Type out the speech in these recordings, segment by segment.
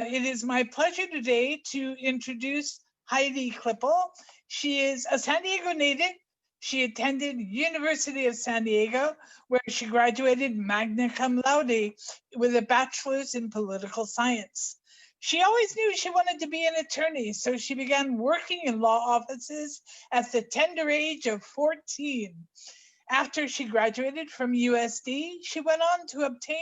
It is my pleasure today to introduce Heidi Klippel. She is a San Diego native. She attended University of San Diego, where she graduated magna cum laude with a bachelor's in political science. She always knew she wanted to be an attorney, so she began working in law offices at the tender age of 14. After she graduated from USD, she went on to obtain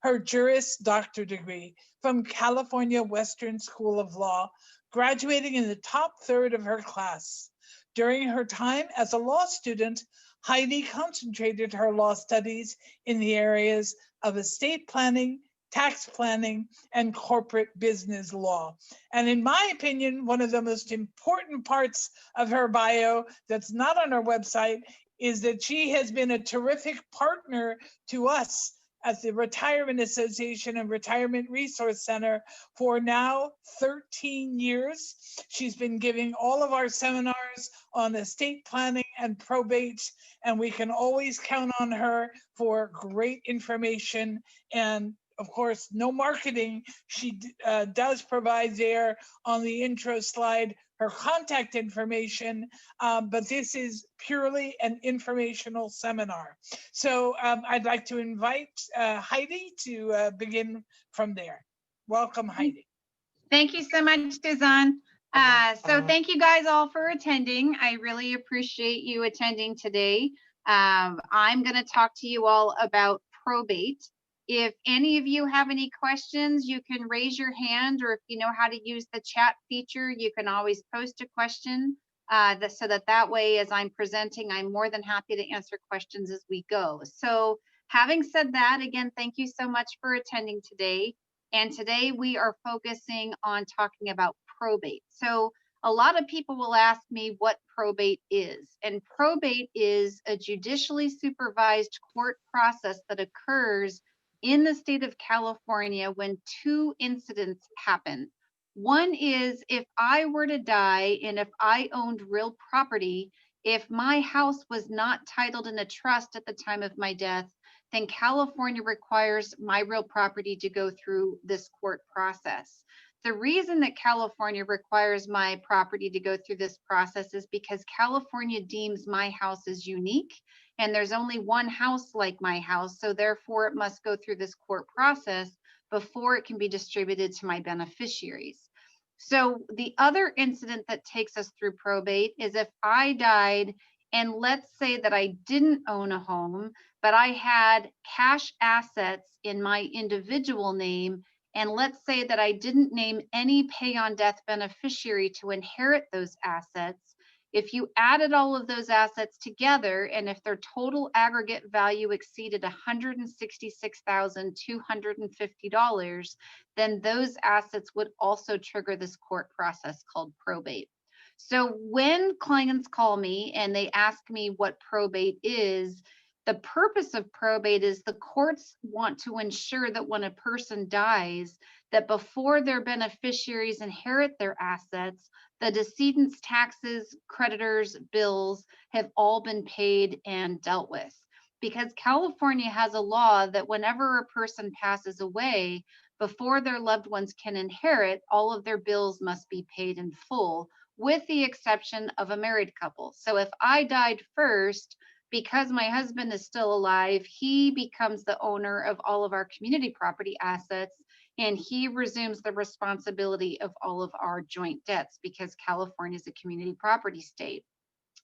her Juris Doctor degree from California Western School of Law, graduating in the top third of her class. During her time as a law student, Heidi concentrated her law studies in the areas of estate planning, tax planning, and corporate business law. And in my opinion, one of the most important parts of her bio that's not on her website is that she has been a terrific partner to us at the Retirement Association and Retirement Resource Center for now 13 years. She's been giving all of our seminars on estate planning and probate, and we can always count on her for great information and, of course, no marketing. She does provide there on the intro slide her contact information, but this is purely an informational seminar. So I'd like to invite Heidi to begin from there. Welcome, Heidi. Thank you so much, Suzanne. So thank you guys all for attending. I really appreciate you attending today. I'm going to talk to you all about probate. If any of you have any questions, you can raise your hand, or if you know how to use the chat feature, you can always post a question so that way, as I'm presenting, I'm more than happy to answer questions as we go. So having said that, again, thank you so much for attending today. And today we are focusing on talking about probate. So a lot of people will ask me what probate is. And probate is a judicially supervised court process that occurs in the state of California when two incidents happen. One is if I were to die and if I owned real property, if my house was not titled in a trust at the time of my death, then California requires my real property to go through this court process. The reason that California requires my property to go through this process is because California deems my house as unique, and there's only one house like my house, so therefore it must go through this court process before it can be distributed to my beneficiaries. So the other incident that takes us through probate is if I died, and let's say that I didn't own a home, but I had cash assets in my individual name, and let's say that I didn't name any pay on death beneficiary to inherit those assets. If you added all of those assets together, and if their total aggregate value exceeded $166,250, then those assets would also trigger this court process called probate. So when clients call me and they ask me what probate is, the purpose of probate is the courts want to ensure that when a person dies, that before their beneficiaries inherit their assets, the decedent's taxes, creditors, bills have all been paid and dealt with. Because California has a law that whenever a person passes away, before their loved ones can inherit, all of their bills must be paid in full, with the exception of a married couple. So if I died first, because my husband is still alive, he becomes the owner of all of our community property assets, and he resumes the responsibility of all of our joint debts because California is a community property state.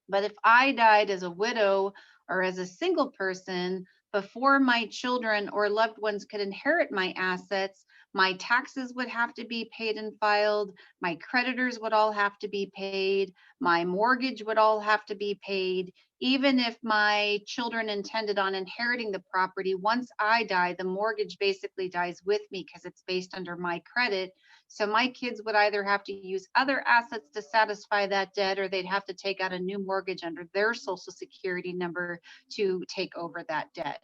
But if I died as a widow or as a single person, before my children or loved ones could inherit my assets, my taxes would have to be paid and filed, my creditors would all have to be paid, my mortgage would all have to be paid. Even if my children intended on inheriting the property, once I die, the mortgage basically dies with me because it's based under my credit. So my kids would either have to use other assets to satisfy that debt, or they'd have to take out a new mortgage under their social security number to take over that debt.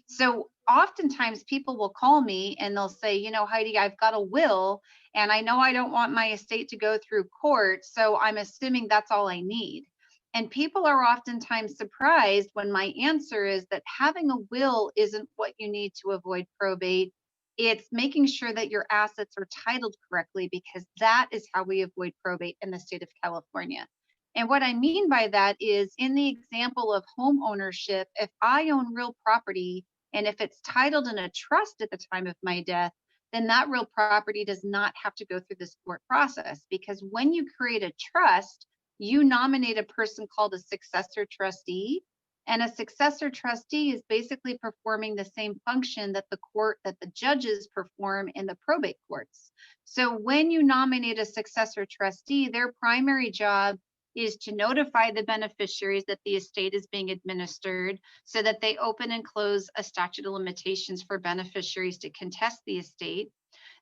So oftentimes people will call me and they'll say, you know, Heidi, I've got a will and I know I don't want my estate to go through court, so I'm assuming that's all I need. And people are oftentimes surprised when my answer is that having a will isn't what you need to avoid probate. It's making sure that your assets are titled correctly, because that is how we avoid probate in the state of California. And what I mean by that is, in the example of home ownership, if I own real property and if it's titled in a trust at the time of my death, then that real property does not have to go through this court process, because when you create a trust, you nominate a person called a successor trustee. And a successor trustee is basically performing the same function that the judges perform in the probate courts. So when you nominate a successor trustee, their primary job is to notify the beneficiaries that the estate is being administered, so that they open and close a statute of limitations for beneficiaries to contest the estate.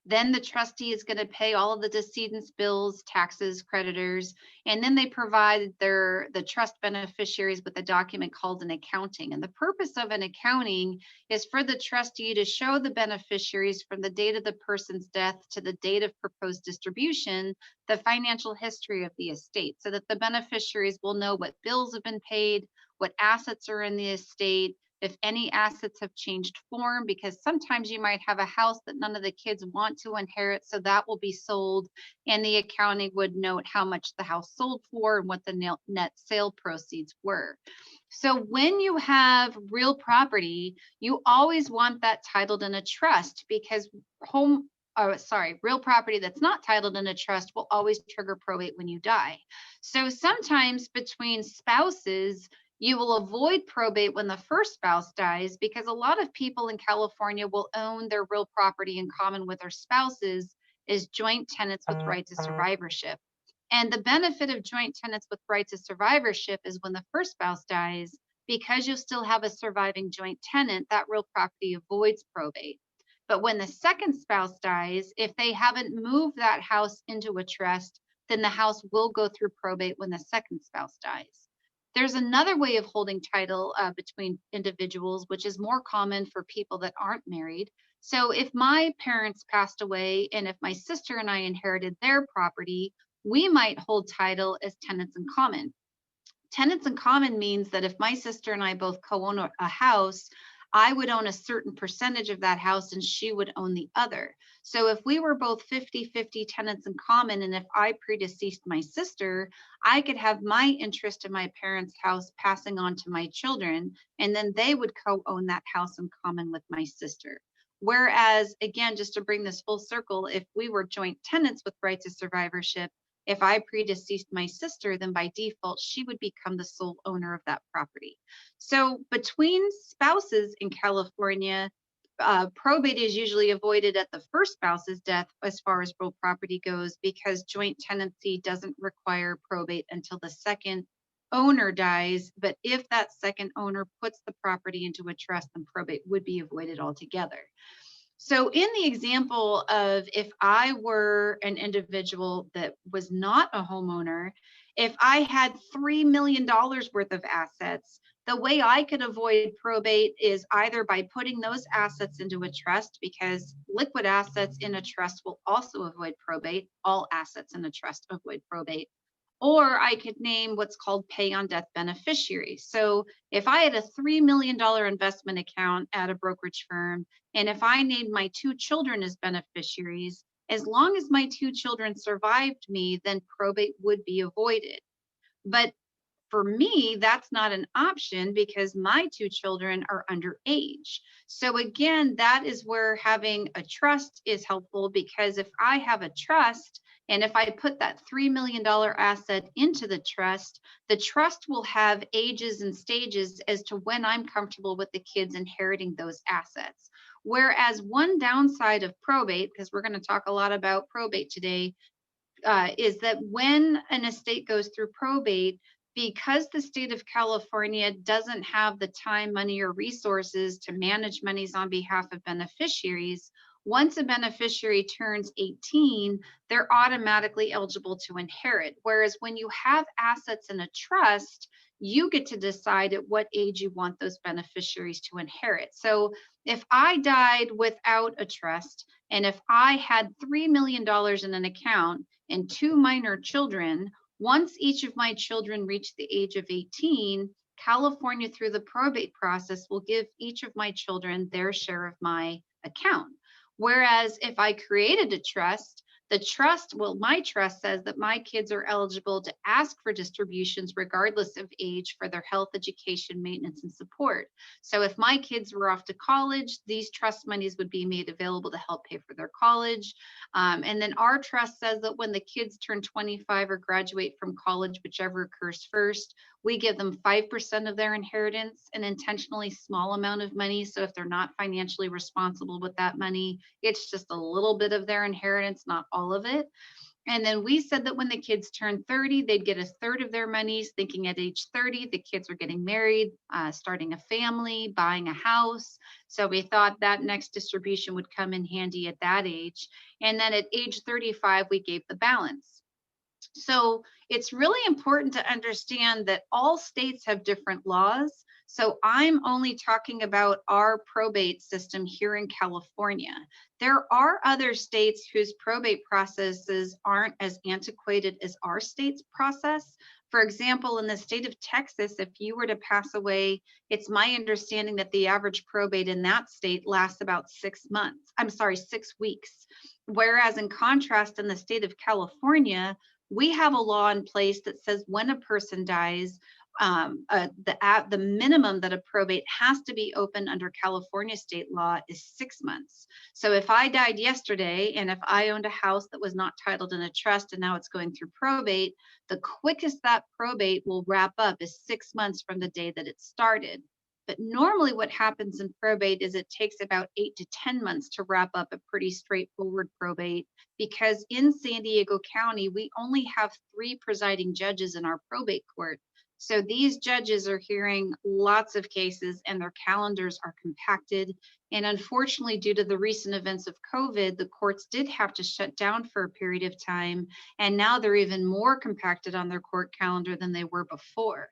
Then the trustee is going to pay all of the decedent's bills, taxes, creditors, and then they provide the trust beneficiaries with a document called an accounting. And the purpose of an accounting is for the trustee to show the beneficiaries, from the date of the person's death to the date of proposed distribution, the financial history of the estate, so that the beneficiaries will know what bills have been paid, what assets are in the estate, if any assets have changed form, because sometimes you might have a house that none of the kids want to inherit, so that will be sold, and the accounting would note how much the house sold for and what the net sale proceeds were. So when you have real property, you always want that titled in a trust, because real property that's not titled in a trust will always trigger probate when you die. So sometimes between spouses, you will avoid probate when the first spouse dies, because a lot of people in California will own their real property in common with their spouses as joint tenants with rights of survivorship. And the benefit of joint tenants with rights of survivorship is, when the first spouse dies, because you still have a surviving joint tenant, that real property avoids probate. But when the second spouse dies, if they haven't moved that house into a trust, then the house will go through probate when the second spouse dies. There's another way of holding title between individuals, which is more common for people that aren't married. So if my parents passed away and if my sister and I inherited their property, we might hold title as tenants in common. Tenants in common means that if my sister and I both co-own a house, I would own a certain percentage of that house and she would own the other. So if we were both 50-50 tenants in common, and if I predeceased my sister, I could have my interest in my parents' house passing on to my children, and then they would co-own that house in common with my sister. Whereas, again, just to bring this full circle, if we were joint tenants with rights of survivorship, if I predeceased my sister, then by default, she would become the sole owner of that property. So between spouses in California, probate is usually avoided at the first spouse's death as far as real property goes, because joint tenancy doesn't require probate until the second owner dies. But if that second owner puts the property into a trust, then probate would be avoided altogether. So in the example of, if I were an individual that was not a homeowner, if I had $3 million worth of assets, the way I could avoid probate is either by putting those assets into a trust, because liquid assets in a trust will also avoid probate. All assets in a trust avoid probate. Or I could name what's called pay on death beneficiaries. So if I had a $3 million investment account at a brokerage firm, and if I named my 2 children as beneficiaries, as long as my 2 children survived me, then probate would be avoided. But for me, that's not an option, because my 2 children are underage. So again, that is where having a trust is helpful, because if I have a trust, and if I put that $3 million asset into the trust will have ages and stages as to when I'm comfortable with the kids inheriting those assets. Whereas one downside of probate, because we're going to talk a lot about probate today, is that when an estate goes through probate, because the state of California doesn't have the time, money, or resources to manage monies on behalf of beneficiaries, once a beneficiary turns 18, they're automatically eligible to inherit. Whereas when you have assets in a trust, you get to decide at what age you want those beneficiaries to inherit. So if I died without a trust, and if I had $3 million in an account and 2 minor children, once each of my children reach the age of 18, California, through the probate process, will give each of my children their share of my account. Whereas if I created a trust, the trust, well, my trust says that my kids are eligible to ask for distributions regardless of age for their health, education, maintenance, and support. So if my kids were off to college, these trust monies would be made available to help pay for their college. And then our trust says that when the kids turn 25 or graduate from college, whichever occurs first, we give them 5% of their inheritance, an intentionally small amount of money. So if they're not financially responsible with that money, it's just a little bit of their inheritance, not all of it. And then we said that when the kids turn 30, they'd get a third of their monies, thinking at age 30, the kids were getting married, starting a family, buying a house. So we thought that next distribution would come in handy at that age. And then at age 35, we gave the balance. So it's really important to understand that all states have different laws. So I'm only talking about our probate system here in California. There are other states whose probate processes aren't as antiquated as our state's process. For example, in the state of Texas, if you were to pass away, it's my understanding that the average probate in that state lasts about 6 months. I'm sorry, 6 weeks. Whereas in contrast, in the state of California, we have a law in place that says when a person dies, the minimum that a probate has to be open under California state law is 6 months. So if I died yesterday and if I owned a house that was not titled in a trust and now it's going through probate, the quickest that probate will wrap up is 6 months from the day that it started. But normally what happens in probate is it takes about 8 to 10 months to wrap up a pretty straightforward probate, because in San Diego County, we only have 3 presiding judges in our probate court. So these judges are hearing lots of cases and their calendars are compacted. And unfortunately, due to the recent events of COVID, the courts did have to shut down for a period of time. And now they're even more compacted on their court calendar than they were before.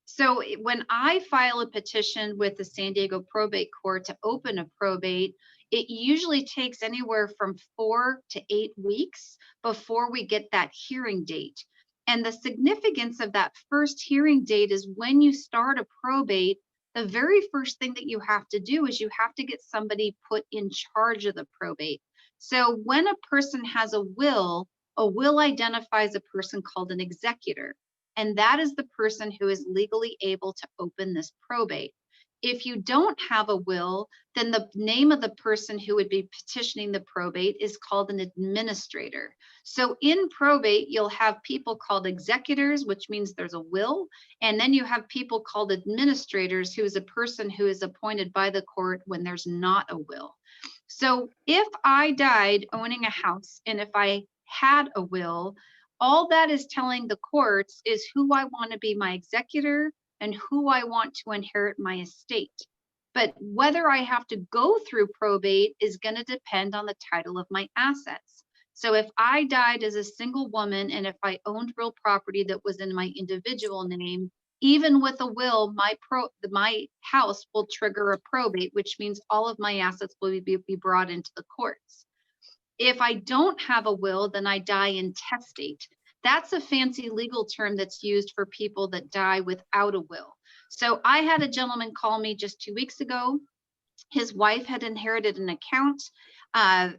So when I file a petition with the San Diego Probate Court to open a probate, it usually takes anywhere from 4 to 8 weeks before we get that hearing date. And the significance of that first hearing date is when you start a probate, the very first thing that you have to do is you have to get somebody put in charge of the probate. So when a person has a will identifies a person called an executor. And that is the person who is legally able to open this probate. If you don't have a will, then the name of the person who would be petitioning the probate is called an administrator. So in probate, you'll have people called executors, which means there's a will. And then you have people called administrators, who is a person who is appointed by the court when there's not a will. So if I died owning a house and if I had a will, all that is telling the courts is who I want to be my executor and who I want to inherit my estate. But whether I have to go through probate is going to depend on the title of my assets. So if I died as a single woman and if I owned real property that was in my individual name, even with a will, my house will trigger a probate, which means all of my assets will be brought into the courts. If I don't have a will, then I die intestate. That's a fancy legal term that's used for people that die without a will. So I had a gentleman call me just 2 weeks ago. His wife had inherited an account.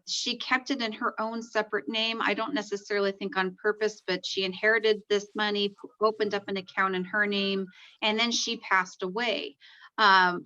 She kept it in her own separate name. I don't necessarily think on purpose, but she inherited this money, opened up an account in her name, and then she passed away.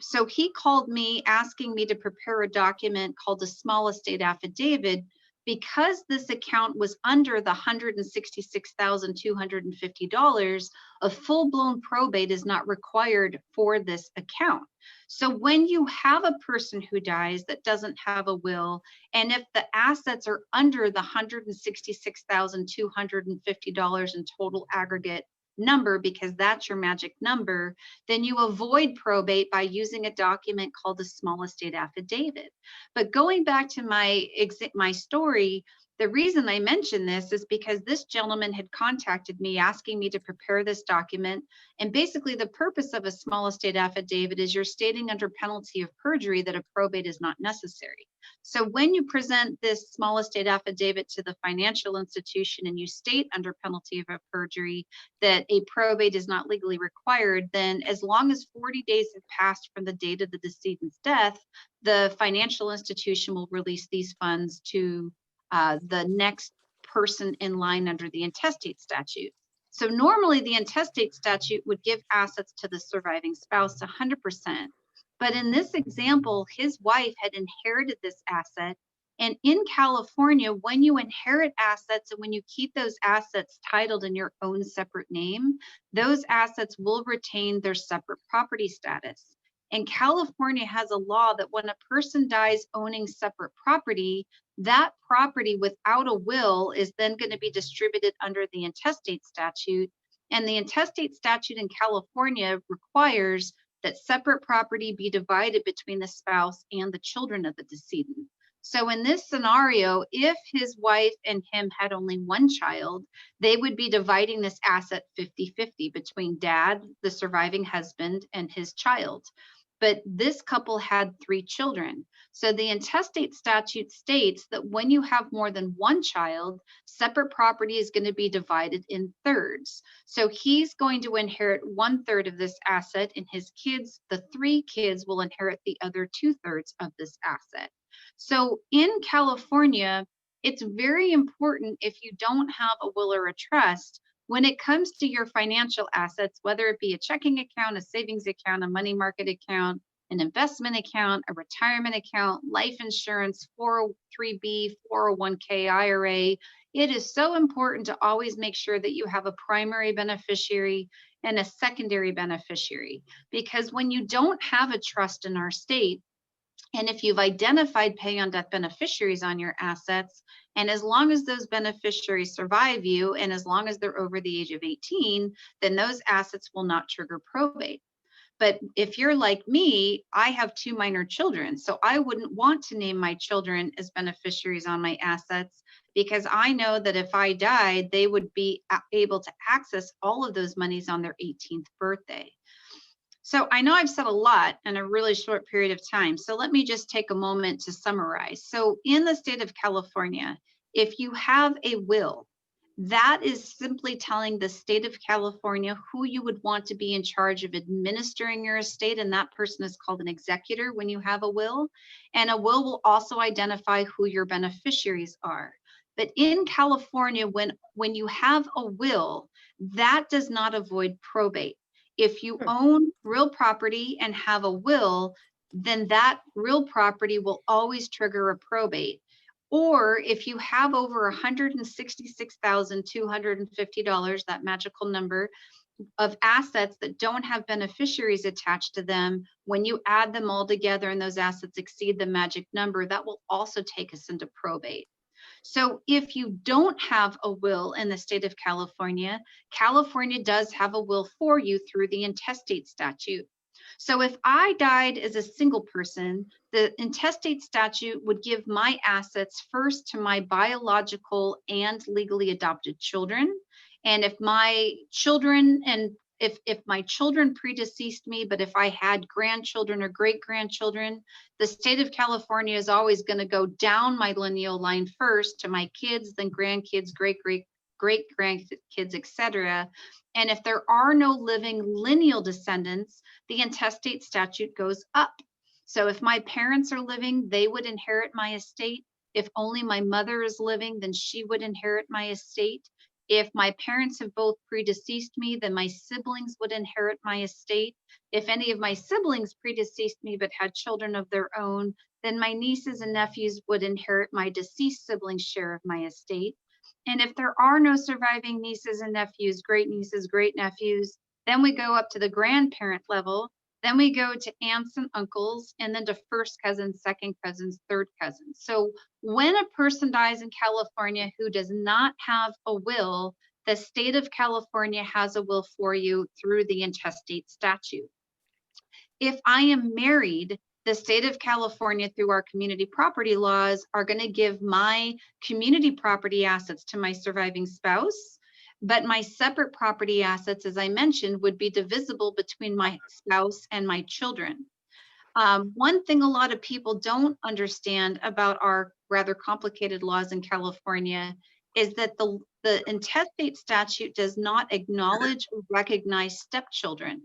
So he called me asking me to prepare a document called a small estate affidavit. Because this account was under the $166,250, a full-blown probate is not required for this account. So when you have a person who dies that doesn't have a will, and if the assets are under the $166,250 in total aggregate number, because that's your magic number, then you avoid probate by using a document called the small estate affidavit. But going back to my story, The reason I mention this is because this gentleman had contacted me asking me to prepare this document. And basically the purpose of a small estate affidavit is you're stating under penalty of perjury that a probate is not necessary. So when you present this small estate affidavit to the financial institution and you state under penalty of perjury that a probate is not legally required, then as long as 40 days have passed from the date of the decedent's death, the financial institution will release these funds to the next person in line under the intestate statute. So normally the intestate statute would give assets to the surviving spouse 100%. But in this example, his wife had inherited this asset. And in California, when you inherit assets and when you keep those assets titled in your own separate name, those assets will retain their separate property status. And California has a law that when a person dies owning separate property, that property without a will is then going to be distributed under the intestate statute. And the intestate statute in California requires that separate property be divided between the spouse and the children of the decedent. So in this scenario, if his wife and him had only one child, they would be dividing this asset 50-50 between dad, the surviving husband, and his child. But this couple had 3 children. So the intestate statute states that when you have more than one child, separate property is going to be divided in thirds. So he's going to inherit 1/3 of this asset, and his kids, the 3 kids, will inherit the other 2/3 of this asset. So in California, it's very important, if you don't have a will or a trust, when it comes to your financial assets, whether it be a checking account, a savings account, a money market account, an investment account, a retirement account, life insurance, 403b, 401k, IRA, it is so important to always make sure that you have a primary beneficiary and a secondary beneficiary. Because when you don't have a trust in our state, and if you've identified pay on death beneficiaries on your assets, and as long as those beneficiaries survive you, and as long as they're over the age of 18, then those assets will not trigger probate. But if you're like me, I have 2 minor children, so I wouldn't want to name my children as beneficiaries on my assets, because I know that if I died, they would be able to access all of those monies on their 18th birthday. So I know I've said a lot in a really short period of time. So let me just take a moment to summarize. So in the state of California, if you have a will, that is simply telling the state of California who you would want to be in charge of administering your estate. And that person is called an executor when you have a will. And a will also identify who your beneficiaries are. But in California, when you have a will, that does not avoid probate. If you own real property and have a will, then that real property will always trigger a probate. Or if you have over $166,250, that magical number of assets that don't have beneficiaries attached to them, when you add them all together and those assets exceed the magic number, that will also take us into probate. So if you don't have a will in the state of California, California does have a will for you through the intestate statute. So if I died as a single person, the intestate statute would give my assets first to my biological and legally adopted children. And if my children if my children predeceased me, but if I had grandchildren or great-grandchildren, the state of California is always going to go down my lineal line first to my kids, then grandkids, great-grandkids, etc. And if there are no living lineal descendants, the intestate statute goes up. So if my parents are living, they would inherit my estate. If only my mother is living, then she would inherit my estate. If my parents have both predeceased me, then my siblings would inherit my estate. If any of my siblings predeceased me but had children of their own, then my nieces and nephews would inherit my deceased siblings' share of my estate. And if there are no surviving nieces and nephews, great nieces, great nephews, then we go up to the grandparent level. Then we go to aunts and uncles, and then to first cousins, second cousins, third cousins. So when a person dies in California who does not have a will, the state of California has a will for you through the intestate statute. If I am married, the state of California, through our community property laws, are going to give my community property assets to my surviving spouse, but my separate property assets, as I mentioned, would be divisible between my spouse and my children. One thing a lot of people don't understand about our rather complicated laws in California is that the Intestate Statute does not acknowledge or recognize stepchildren.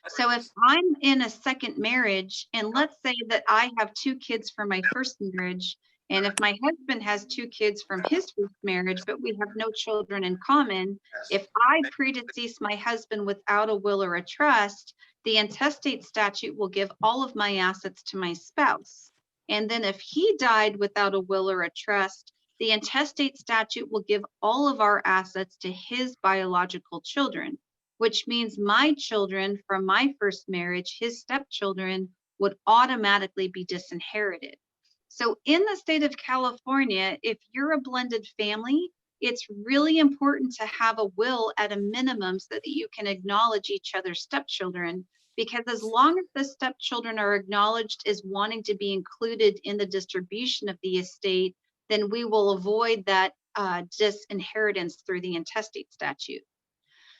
So if I'm in a second marriage, and let's say that I have 2 kids from my first marriage, and if my husband has 2 kids from his first marriage, but we have no children in common, if I predecease my husband without a will or a trust, the Intestate Statute will give all of my assets to my spouse. And then if he died without a will or a trust, the Intestate Statute will give all of our assets to his biological children, which means my children from my first marriage, his stepchildren, would automatically be disinherited. So in the state of California, if you're a blended family, it's really important to have a will at a minimum so that you can acknowledge each other's stepchildren, because as long as the stepchildren are acknowledged as wanting to be included in the distribution of the estate, then we will avoid that disinheritance through the Intestate Statute.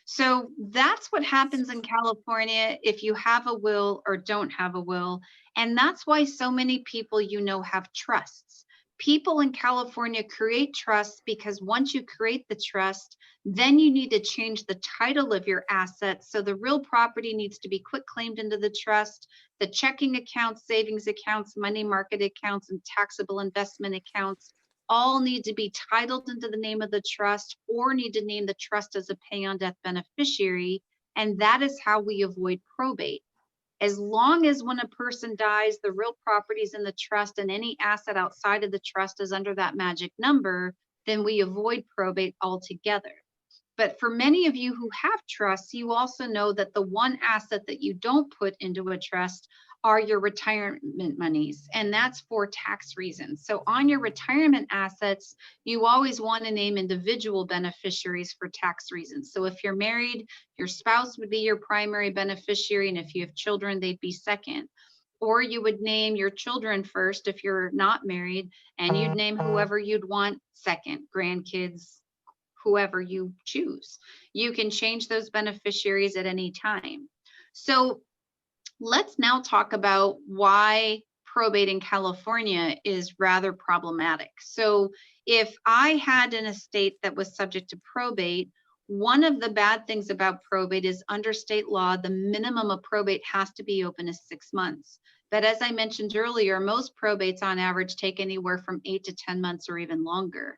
So that's what happens in California if you have a will or don't have a will. And that's why so many people, have trusts. People in California create trusts because once you create the trust, then you need to change the title of your assets. So the real property needs to be quit claimed into the trust. The checking accounts, savings accounts, money market accounts, and taxable investment accounts all need to be titled into the name of the trust, or need to name the trust as a pay on death beneficiary. And that is how we avoid probate. As long as when a person dies, the real property is in the trust and any asset outside of the trust is under that magic number, then we avoid probate altogether. But for many of you who have trusts, you also know that the one asset that you don't put into a trust are your retirement monies, and that's for tax reasons. So on your retirement assets, you always want to name individual beneficiaries for tax reasons. So if you're married, your spouse would be your primary beneficiary, and if you have children, they'd be second. Or you would name your children first if you're not married, and you'd name whoever you'd want second, grandkids, whoever you choose. You can change those beneficiaries at any time. So let's now talk about why probate in California is rather problematic. So if I had an estate that was subject to probate, one of the bad things about probate is under state law, the minimum of probate has to be open is 6 months. But as I mentioned earlier, most probates on average take anywhere from 8 to 10 months or even longer.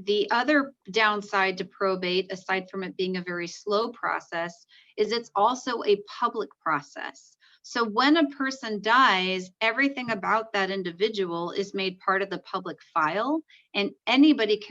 The other downside to probate, aside from it being a very slow process, is it's also a public process. So when a person dies, everything about that individual is made part of the public file, and anybody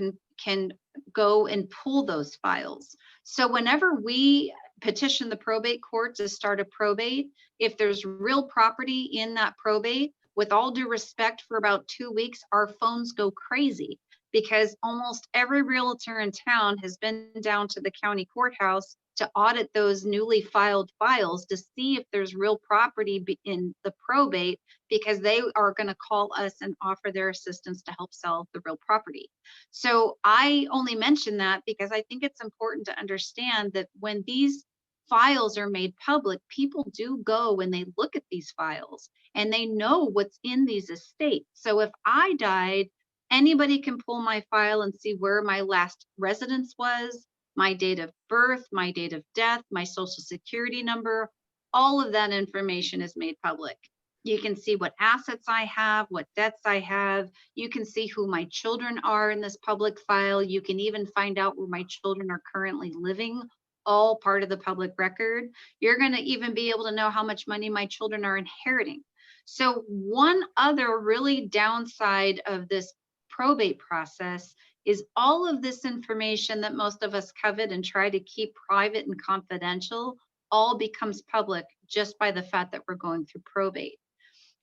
can go and pull those files. So whenever we petition the probate court to start a probate, if there's real property in that probate, with all due respect, for about 2 weeks, our phones go crazy, because almost every realtor in town has been down to the county courthouse to audit those newly filed files to see if there's real property in the probate, because they are going to call us and offer their assistance to help sell the real property. So I only mention that because I think it's important to understand that when these files are made public, people do go and they look at these files and they know what's in these estates. So if I died, anybody can pull my file and see where my last residence was, my date of birth, my date of death, my social security number. All of that information is made public. You can see what assets I have, what debts I have. You can see who my children are in this public file. You can even find out where my children are currently living, all part of the public record. You're going to even be able to know how much money my children are inheriting. So one other really downside of this probate process is all of this information that most of us covet and try to keep private and confidential all becomes public just by the fact that we're going through probate.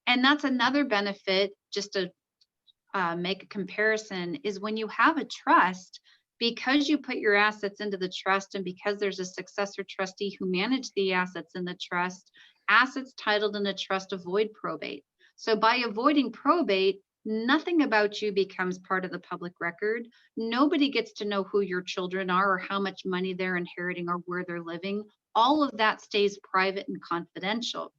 And that's another benefit, just to make a comparison, is when you have a trust, because you put your assets into the trust and because there's a successor trustee who managed the assets in the trust, Assets titled in a trust avoid probate. So by avoiding probate, nothing about you becomes part of the public record. Nobody gets to know who your children are or how much money they're inheriting or where they're living. All of that stays private and confidential.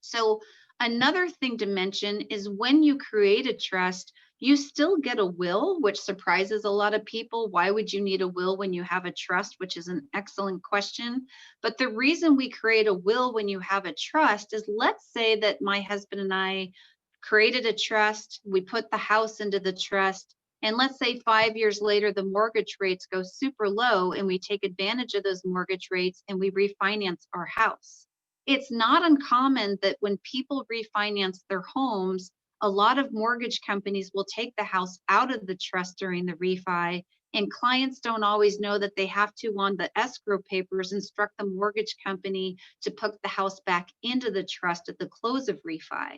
So another thing to mention is when you create a trust, you still get a will, which surprises a lot of people. Why would you need a will when you have a trust, which is an excellent question. But the reason we create a will when you have a trust is, let's say that my husband and I created a trust, we put the house into the trust, and let's say 5 years later, the mortgage rates go super low and we take advantage of those mortgage rates and we refinance our house. It's not uncommon that when people refinance their homes, a lot of mortgage companies will take the house out of the trust during the refi, and clients don't always know that they have to, on the escrow papers, instruct the mortgage company to put the house back into the trust at the close of refi.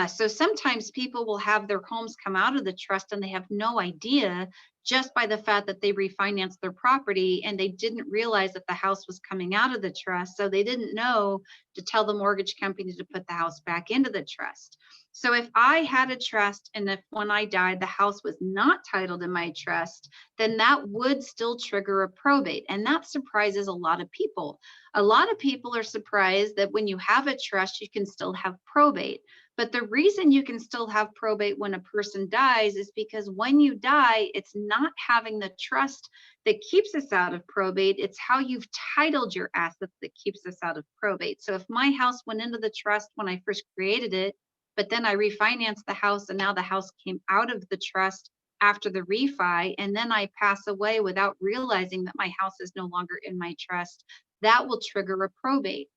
So sometimes people will have their homes come out of the trust and they have no idea, just by the fact that they refinanced their property and they didn't realize that the house was coming out of the trust. So they didn't know to tell the mortgage company to put the house back into the trust. So if I had a trust and if when I died, the house was not titled in my trust, then that would still trigger a probate. And that surprises a lot of people. A lot of people are surprised that when you have a trust, you can still have probate. But the reason you can still have probate when a person dies is because when you die, it's not having the trust that keeps us out of probate. It's how you've titled your assets that keeps us out of probate. So if my house went into the trust when I first created it, but then I refinanced the house and now the house came out of the trust after the refi, and then I pass away without realizing that my house is no longer in my trust, that will trigger a probate.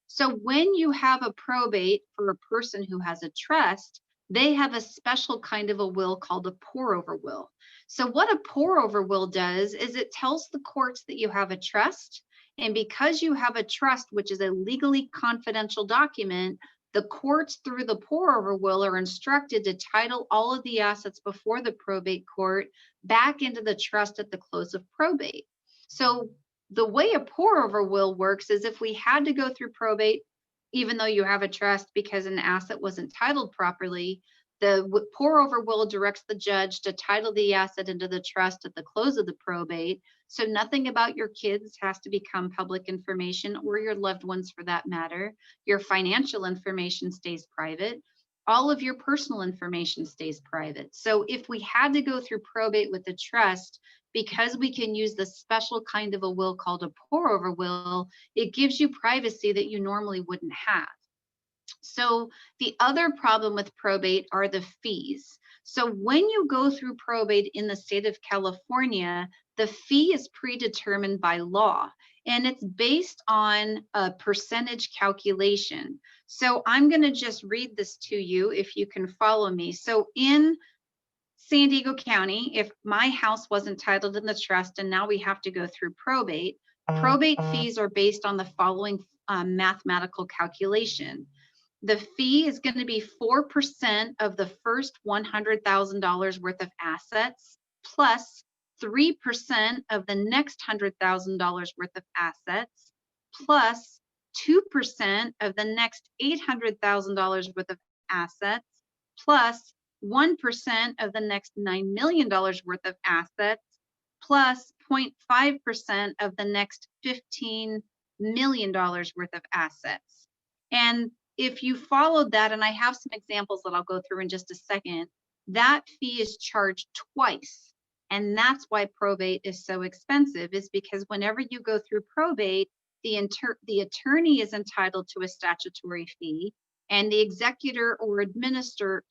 So when you have a probate for a person who has a trust, they have a special kind of a will called a pour-over will. So what a pour-over will does is it tells the courts that you have a trust, and because you have a trust, which is a legally confidential document, the courts through the pour-over will are instructed to title all of the assets before the probate court back into the trust at the close of probate. So the way a pour-over will works is if we had to go through probate, even though you have a trust because an asset wasn't titled properly, the pour-over will directs the judge to title the asset into the trust at the close of the probate. So nothing about your kids has to become public information, or your loved ones for that matter. Your financial information stays private. All of your personal information stays private. So if we had to go through probate with a trust, because we can use the special kind of a will called a pour-over will, it gives you privacy that you normally wouldn't have. So the other problem with probate are the fees. So when you go through probate in the state of California, the fee is predetermined by law, and it's based on a percentage calculation. So I'm going to just read this to you if you can follow me. So in San Diego County, if my house wasn't titled in the trust and now we have to go through probate, probate fees are based on the following mathematical calculation. The fee is going to be 4% of the first $100,000 worth of assets plus 3% of the next $100,000 worth of assets plus 2% of the next $800,000 worth of assets plus 1% of the next $9 million worth of assets plus 0.5% of the next $15 million worth of assets. And if you followed that, and I have some examples that I'll go through in just a second, that fee is charged twice. And that's why probate is so expensive, is because whenever you go through probate, the attorney is entitled to a statutory fee, and the executor or administrator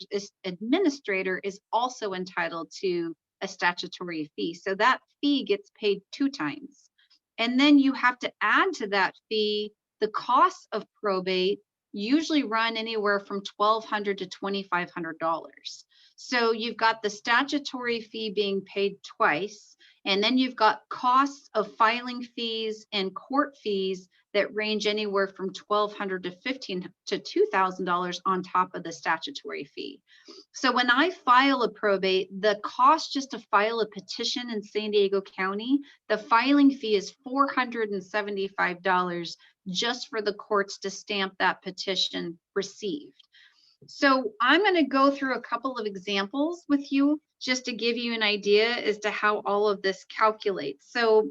is also entitled to a statutory fee. So that fee gets paid 2 times. And then you have to add to that fee the costs of probate, usually run anywhere from $1,200 to $2,500. So you've got the statutory fee being paid twice, and then you've got costs of filing fees and court fees that range anywhere from $1,200 to $1,500 to $2,000 on top of the statutory fee. So when I file a probate, the cost just to file a petition in San Diego County, the filing fee is $475 just for the courts to stamp that petition received. So I'm going to go through a couple of examples with you just to give you an idea as to how all of this calculates. So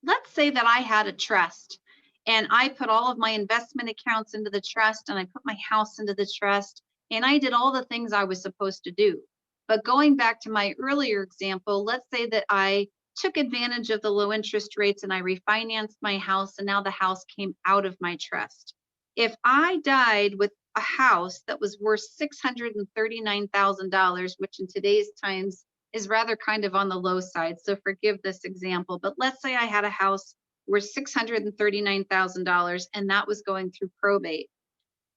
let's say that I had a trust and I put all of my investment accounts into the trust and I put my house into the trust and I did all the things I was supposed to do. But going back to my earlier example, let's say that I took advantage of the low interest rates and I refinanced my house and now the house came out of my trust. If I died with a house that was worth $639,000, which in today's times is rather kind of on the low side, so forgive this example, but let's say I had a house worth $639,000 and that was going through probate.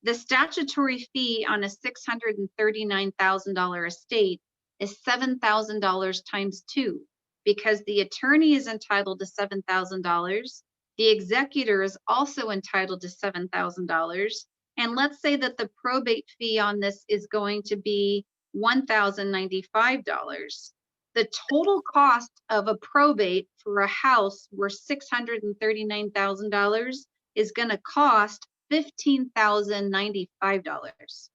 The statutory fee on a $639,000 estate is $7,000 times 2, because the attorney is entitled to $7,000. The executor is also entitled to $7,000. And let's say that the probate fee on this is going to be $1,095. The total cost of a probate for a house worth $639,000 is going to cost $15,095.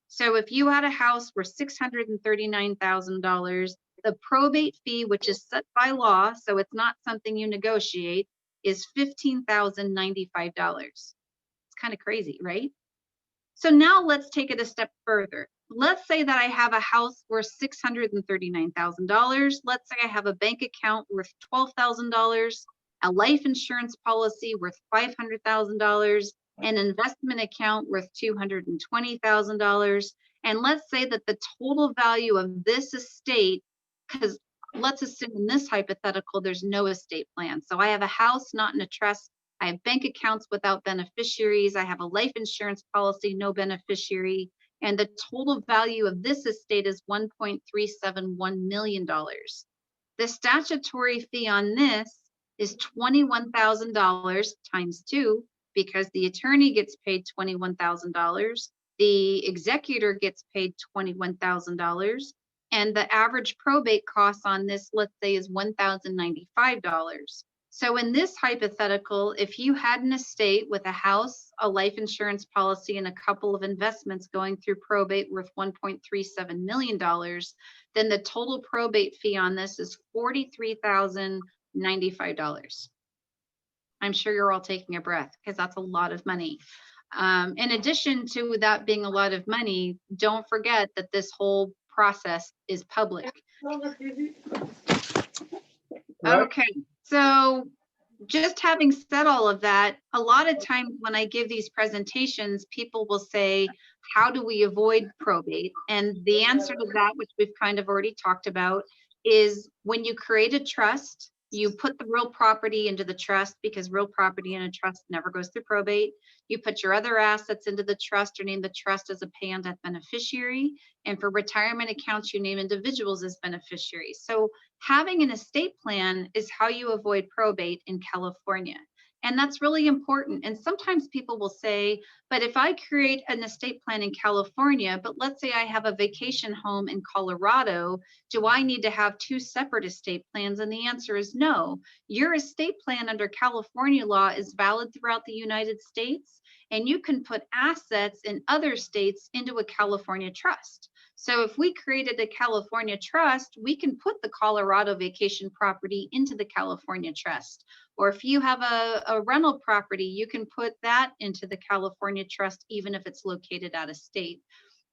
So if you had a house worth $639,000, the probate fee, which is set by law, so it's not something you negotiate, is $15,095. It's kind of crazy, right? So now let's take it a step further. Let's say that I have a house worth $639,000. Let's say I have a bank account worth $12,000, a life insurance policy worth $500,000, an investment account worth $220,000. And let's say that the total value of this estate, because let's assume in this hypothetical, there's no estate plan. So I have a house not in a trust. I have bank accounts without beneficiaries. I have a life insurance policy, no beneficiary. And the total value of this estate is $1.371 million. The statutory fee on this is $21,000 times 2, because the attorney gets paid $21,000. The executor gets paid $21,000. And the average probate cost on this, let's say, is $1,095. So in this hypothetical, if you had an estate with a house, a life insurance policy, and a couple of investments going through probate worth $1.37 million, then the total probate fee on this is $43,095. I'm sure you're all taking a breath because that's a lot of money. In addition to that being a lot of money, don't forget that this whole process is public. Okay, so just having said all of that, a lot of times when I give these presentations, people will say, how do we avoid probate? And the answer to that, which we've kind of already talked about, is when you create a trust, you put the real property into the trust, because real property in a trust never goes through probate. You put your other assets into the trust, or name the trust as a pay on death beneficiary. And for retirement accounts, you name individuals as beneficiaries. So having an estate plan is how you avoid probate in California. And that's really important. And sometimes people will say, but if I create an estate plan in California, but let's say I have a vacation home in Colorado, do I need to have 2 separate estate plans? And the answer is no. Your estate plan under California law is valid throughout the United States, and you can put assets in other states into a California trust. So if we created a California trust, we can put the Colorado vacation property into the California trust. Or if you have a rental property, you can put that into the California trust, even if it's located out of state.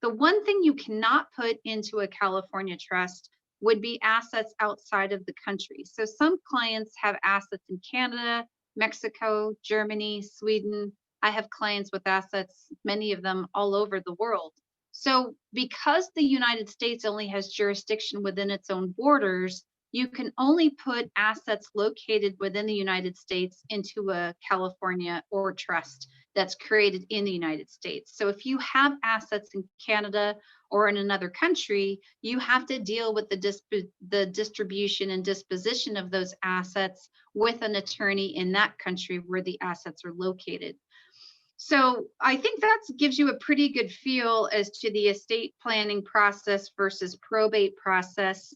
The one thing you cannot put into a California trust would be assets outside of the country. So some clients have assets in Canada, Mexico, Germany, Sweden. I have clients with assets, many of them all over the world. So because the United States only has jurisdiction within its own borders, you can only put assets located within the United States into a California or trust that's created in the United States. So if you have assets in Canada or in another country, you have to deal with the distribution and disposition of those assets with an attorney in that country where the assets are located. So I think that gives you a pretty good feel as to the estate planning process versus probate process.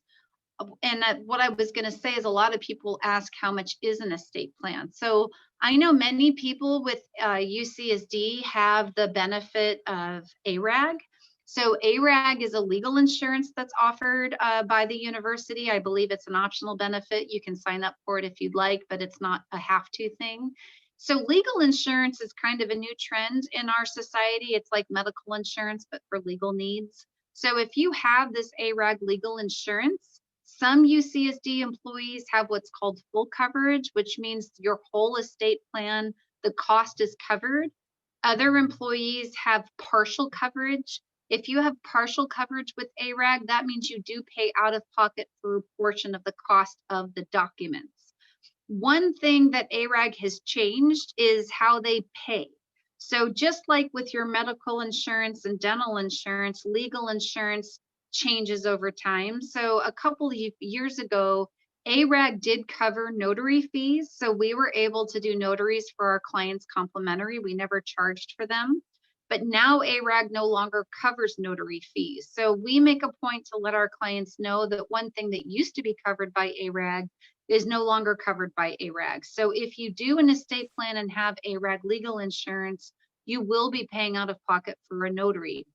And what I was going to say is a lot of people ask how much is an estate plan. So I know many people with UCSD have the benefit of ARAG. So ARAG is a legal insurance that's offered by the university. I believe it's an optional benefit. You can sign up for it if you'd like, but it's not a have-to thing. So legal insurance is kind of a new trend in our society. It's like medical insurance, but for legal needs. So if you have this ARAG legal insurance, some UCSD employees have what's called full coverage, which means your whole estate plan, the cost is covered. Other employees have partial coverage. If you have partial coverage with ARAG, that means you do pay out of pocket for a portion of the cost of the documents. One thing that ARAG has changed is how they pay. So just like with your medical insurance and dental insurance, legal insurance changes over time. So a couple of years ago, ARAG did cover notary fees. So we were able to do notaries for our clients complimentary. We never charged for them. But now ARAG no longer covers notary fees. So we make a point to let our clients know that one thing that used to be covered by ARAG is no longer covered by ARAG. So if you do an estate plan and have ARAG legal insurance, you will be paying out of pocket for a notary.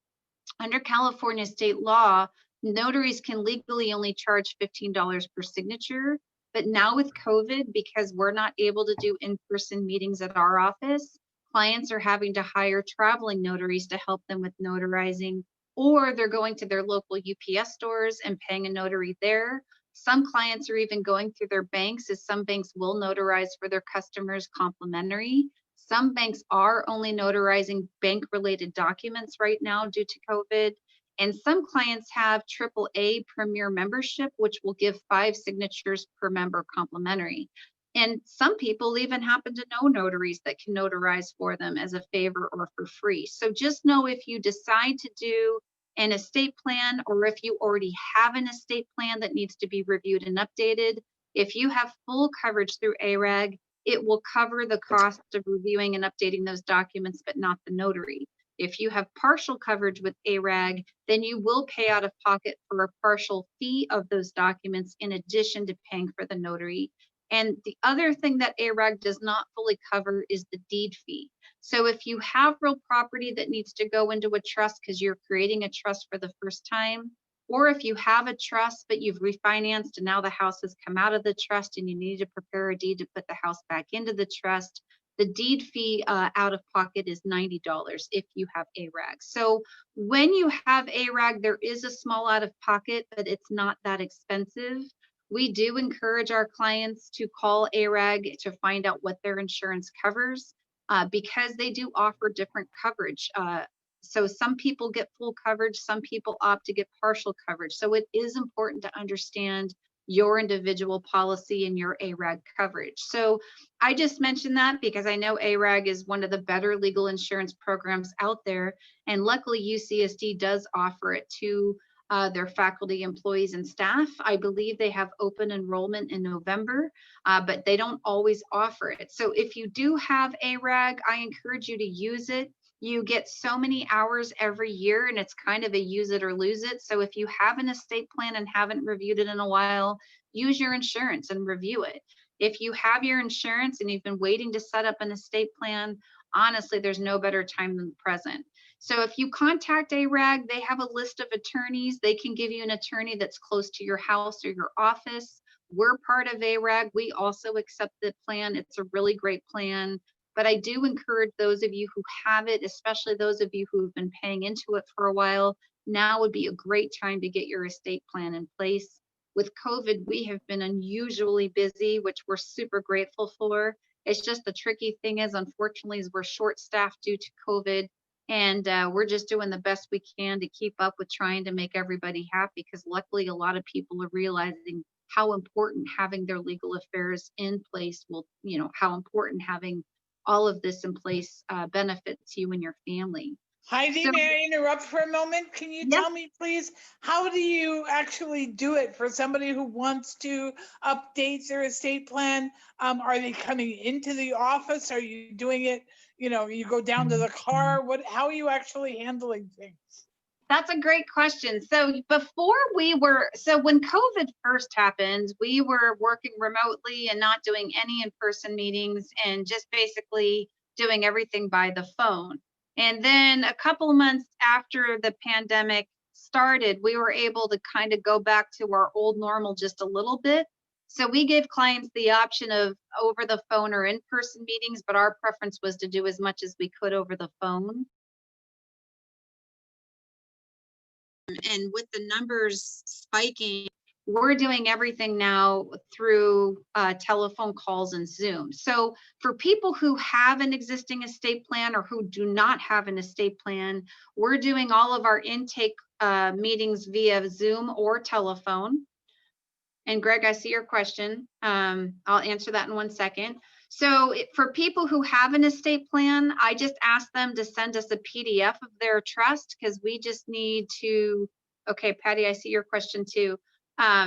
Under California state law, notaries can legally only charge $15 per signature. But now with COVID, because we're not able to do in-person meetings at our office, clients are having to hire traveling notaries to help them with notarizing, or they're going to their local UPS stores and paying a notary there. Some clients are even going through their banks, as some banks will notarize for their customers complimentary. Some banks are only notarizing bank-related documents right now due to COVID. And some clients have AAA Premier membership, which will give 5 signatures per member complimentary. And some people even happen to know notaries that can notarize for them as a favor or for free. So just know if you decide to do an estate plan, or if you already have an estate plan that needs to be reviewed and updated, if you have full coverage through ARAG, it will cover the cost of reviewing and updating those documents, but not the notary. If you have partial coverage with ARAG, then you will pay out of pocket for a partial fee of those documents in addition to paying for the notary. And the other thing that ARAG does not fully cover is the deed fee. So if you have real property that needs to go into a trust because you're creating a trust for the first time, or if you have a trust but you've refinanced and now the house has come out of the trust and you need to prepare a deed to put the house back into the trust, the deed fee out of pocket is $90 if you have ARAG. So when you have ARAG, there is a small out of pocket, but it's not that expensive. We do encourage our clients to call ARAG to find out what their insurance covers because they do offer different coverage. So some people get full coverage, some people opt to get partial coverage. So it is important to understand your individual policy and your ARAG coverage. So I just mentioned that because I know ARAG is one of the better legal insurance programs out there. And luckily UCSD does offer it to their faculty, employees, and staff. I believe they have open enrollment in November, but they don't always offer it. So if you do have ARAG, I encourage you to use it. You get so many hours every year and it's kind of a use it or lose it. So if you have an estate plan and haven't reviewed it in a while, use your insurance and review it. If you have your insurance and you've been waiting to set up an estate plan, honestly, there's no better time than the present. So if you contact ARAG, they have a list of attorneys. They can give you an attorney that's close to your house or your office. We're part of ARAG. We also accept the plan. It's a really great plan. But I do encourage those of you who have it, especially those of you who have been paying into it for a while, now would be a great time to get your estate plan in place. With COVID, we have been unusually busy, which we're super grateful for. It's just the tricky thing is, unfortunately, is we're short-staffed due to COVID. And we're just doing the best we can to keep up with trying to make everybody happy, because luckily a lot of people are realizing how important having their legal affairs in place will, how important having all of this in place benefits you and your family. Heidi, So, may I interrupt for a moment? Can you yes. tell me, please, how do you actually do it for somebody who wants to update their estate plan? Are they coming into the office? Are you doing it, you go down to the car? How are you actually handling things? That's a great question. So when COVID first happened, we were working remotely and not doing any in-person meetings and just basically doing everything by the phone. And then a couple of months after the pandemic started, we were able to kind of go back to our old normal just a little bit. So we gave clients the option of over the phone or in-person meetings, but our preference was to do as much as we could over the phone. And with the numbers spiking, we're doing everything now through telephone calls and Zoom. So for people who have an existing estate plan or who do not have an estate plan, we're doing all of our intake meetings via Zoom or telephone. And Greg, I see your question. I'll answer that in 1 second. So for people who have an estate plan, I just ask them to send us a PDF of their trust because we just need to, okay, Patty, I see your question too.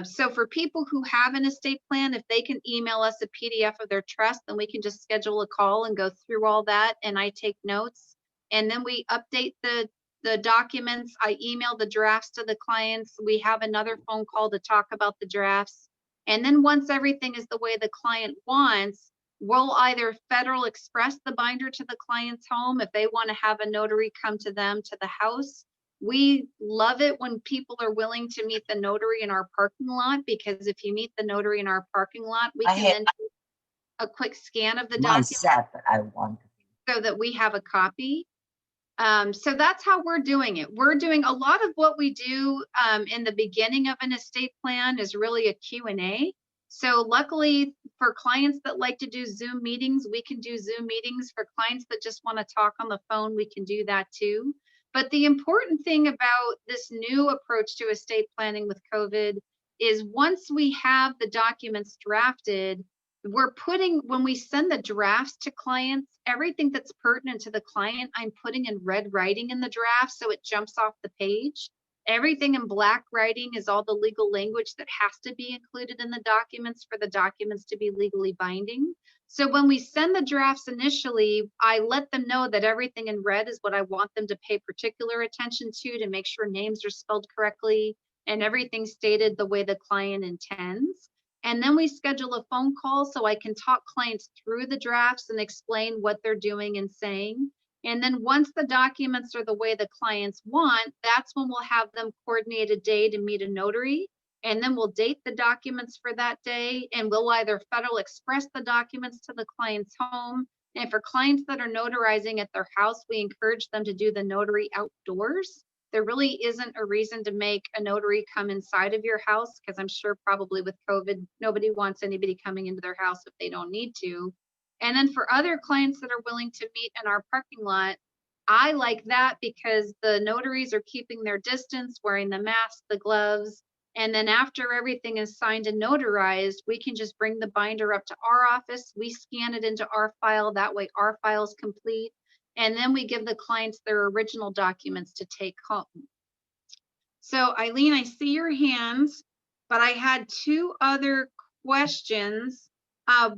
So for people who have an estate plan, if they can email us a PDF of their trust, then we can just schedule a call and go through all that. And I take notes and then we update the documents. I email the drafts to the clients. We have another phone call to talk about the drafts. And then once everything is the way the client wants, we'll either Federal Express the binder to the client's home if they want to have a notary come to them to the house. We love it when people are willing to meet the notary in our parking lot, because if you meet the notary in our parking lot, we can then take a quick scan of the document so that we have a copy. So that's how we're doing it. We're doing a lot of what we do in the beginning of an estate plan is really a Q&A. So luckily for clients that like to do Zoom meetings, we can do Zoom meetings. For clients that just want to talk on the phone, we can do that too. But the important thing about this new approach to estate planning with COVID is once we have the documents drafted, when we send the drafts to clients, everything that's pertinent to the client, I'm putting in red writing in the draft so it jumps off the page. Everything in black writing is all the legal language that has to be included in the documents for the documents to be legally binding. So when we send the drafts initially, I let them know that everything in red is what I want them to pay particular attention to make sure names are spelled correctly and everything stated the way the client intends. And then we schedule a phone call so I can talk clients through the drafts and explain what they're doing and saying. And then once the documents are the way the clients want, that's when we'll have them coordinate a day to meet a notary. And then we'll date the documents for that day, and we'll either Federal Express the documents to the client's home. And for clients that are notarizing at their house, we encourage them to do the notary outdoors. There really isn't a reason to make a notary come inside of your house, because I'm sure probably with COVID, nobody wants anybody coming into their house if they don't need to. And then for other clients that are willing to meet in our parking lot, I like that because the notaries are keeping their distance, wearing the mask, the gloves. And then after everything is signed and notarized, we can just bring the binder up to our office. We scan it into our file. That way our file is complete. And then we give the clients their original documents to take home. So Eileen, I see your hands, but I had two other questions.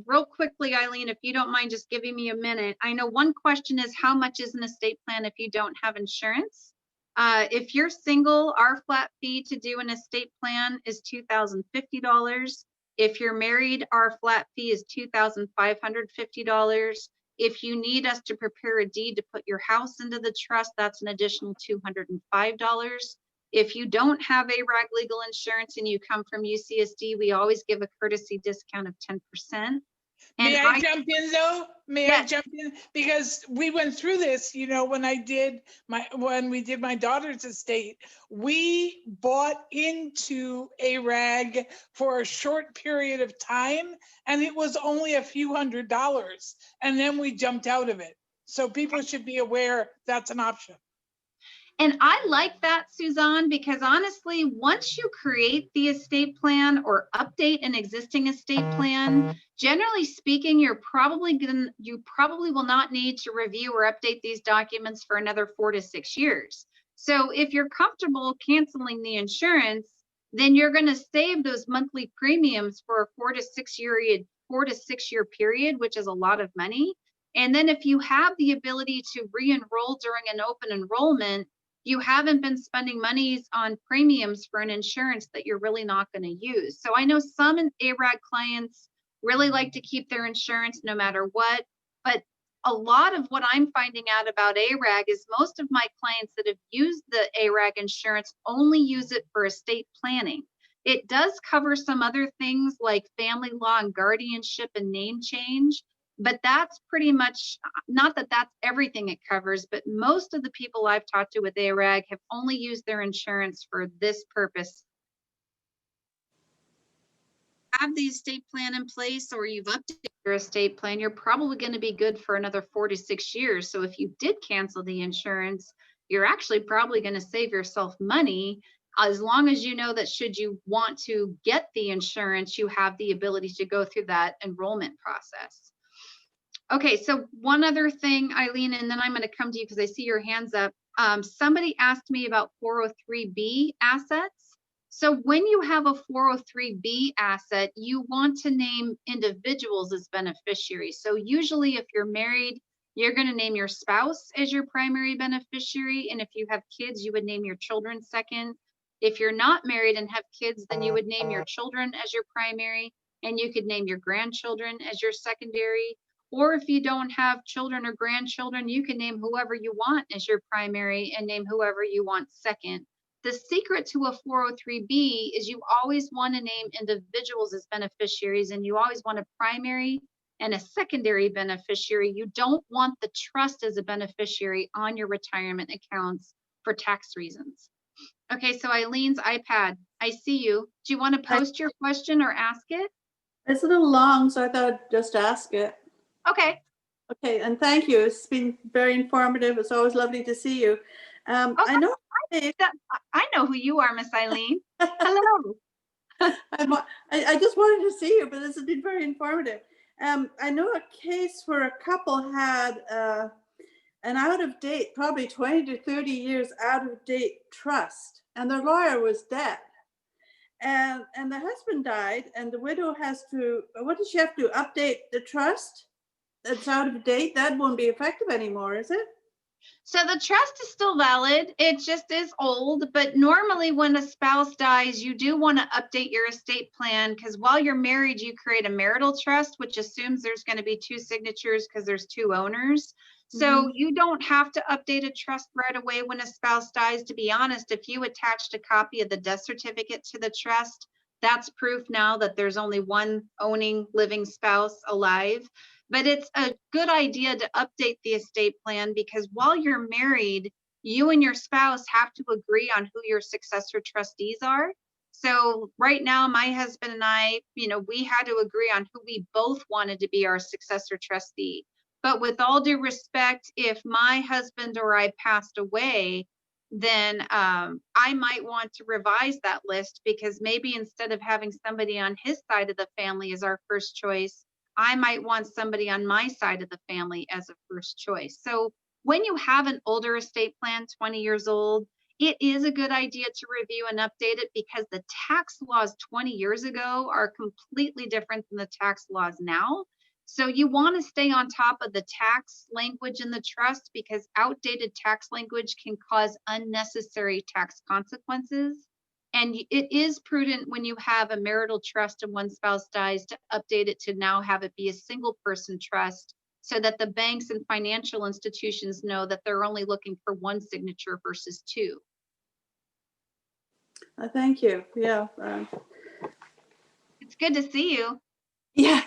Real quickly, Eileen, if you don't mind just giving me a minute. I know one question is how much is an estate plan if you don't have insurance? If you're single, our flat fee to do an estate plan is $2,050. If you're married, our flat fee is $2,550. If you need us to prepare a deed to put your house into the trust, that's an additional $205. If you don't have ARAG legal insurance and you come from UCSD, we always give a courtesy discount of 10%. May I jump in though? Yes. I jump in? Because we went through this, when we did my daughter's estate, we bought into ARAG for a short period of time, and it was only a few $100s, and then we jumped out of it. So people should be aware that's an option. And I like that, Suzanne, because honestly, once you create the estate plan or update an existing estate plan, generally speaking, you probably will not need to review or update these documents for another 4 to 6 years. So if you're comfortable canceling the insurance, then you're going to save those monthly premiums for a 4 to 6 year period, which is a lot of money. And then if you have the ability to re-enroll during an open enrollment, you haven't been spending monies on premiums for an insurance that you're really not going to use. So I know some ARAG clients really like to keep their insurance no matter what, but a lot of what I'm finding out about ARAG is most of my clients that have used the ARAG insurance only use it for estate planning. It does cover some other things like family law and guardianship and name change, but that's pretty much, not that that's everything it covers, but most of the people I've talked to with ARAG have only used their insurance for this purpose. Have the estate plan in place or you've updated your estate plan, you're probably going to be good for another 4 to 6 years. So if you did cancel the insurance, you're actually probably going to save yourself money, as long as you know that should you want to get the insurance, you have the ability to go through that enrollment process. Okay, so one other thing, Eileen, and then I'm going to come to you because I see your hands up. Somebody asked me about 403B assets. So when you have a 403B asset, you want to name individuals as beneficiaries. So usually if you're married, you're going to name your spouse as your primary beneficiary. And if you have kids, you would name your children second. If you're not married and have kids, then you would name your children as your primary, and you could name your grandchildren as your secondary. Or if you don't have children or grandchildren, you can name whoever you want as your primary and name whoever you want second. The secret to a 403B is you always want to name individuals as beneficiaries, and you always want a primary and a secondary beneficiary. You don't want the trust as a beneficiary on your retirement accounts for tax reasons. Okay, so Eileen's iPad, I see you. Do you want to post your question or ask it? It's a little long, so I thought I'd just ask it. Okay. Okay, and thank you. It's been very informative. It's always lovely to see you. I know. I know who you are, Miss Eileen. Hello. I just wanted to see you, but this has been very informative. I know a case where a couple had an out-of-date, probably 20 to 30 years out-of-date trust, and their lawyer was dead. And the husband died, and the widow has to, what does she have to do? Update the trust? That's out of date. That won't be effective anymore, is it? So the trust is still valid. It just is old, but normally when a spouse dies, you do want to update your estate plan, because while you're married, you create a marital trust, which assumes there's going to be 2 signatures because there's 2 owners. So you don't have to update a trust right away when a spouse dies. To be honest, if you attached a copy of the death certificate to the trust, that's proof now that there's only one owning living spouse alive. But it's a good idea to update the estate plan, because while you're married, you and your spouse have to agree on who your successor trustees are. So right now, my husband and I, we had to agree on who we both wanted to be our successor trustee. But with all due respect, if my husband or I passed away, then I might want to revise that list, because maybe instead of having somebody on his side of the family as our first choice, I might want somebody on my side of the family as a first choice. So when you have an older estate plan, 20 years old, it is a good idea to review and update it, because the tax laws 20 years ago are completely different than the tax laws now. So you want to stay on top of the tax language in the trust, because outdated tax language can cause unnecessary tax consequences. And it is prudent when you have a marital trust and one spouse dies to update it to now have it be a single person trust, so that the banks and financial institutions know that they're only looking for one signature versus 2. Thank you. Yeah. It's good to see you. Yeah.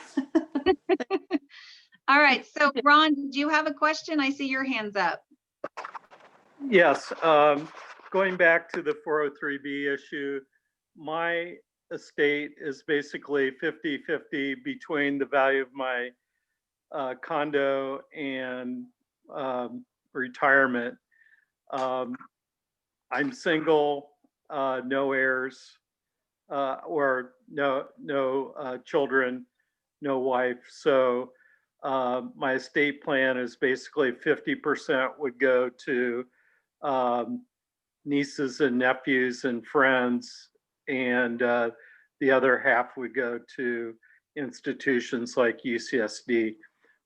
All right. So Ron, do you have a question? I see your hands up. Yes. Going back to the 403B issue, my estate is basically 50-50 between the value of my condo and retirement. I'm single, no heirs, or no children, no wife. So my estate plan is basically 50% would go to nieces and nephews and friends, and the other half would go to institutions like UCSD.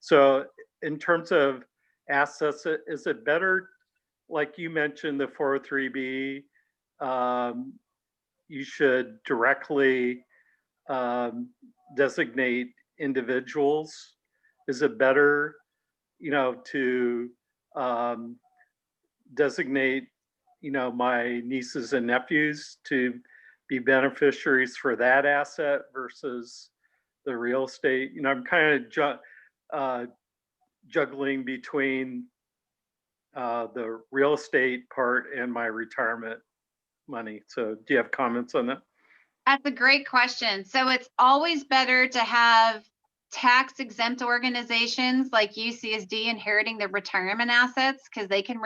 So in terms of assets, is it better, like you mentioned, the 403B, you should directly designate individuals? Is it better, to designate, my nieces and nephews to be beneficiaries for that asset versus the real estate? I'm kind of juggling between the real estate part and my retirement money. So do you have comments on that? That's a great question. So it's always better to have tax exempt organizations like UCSD inheriting the retirement assets, because they can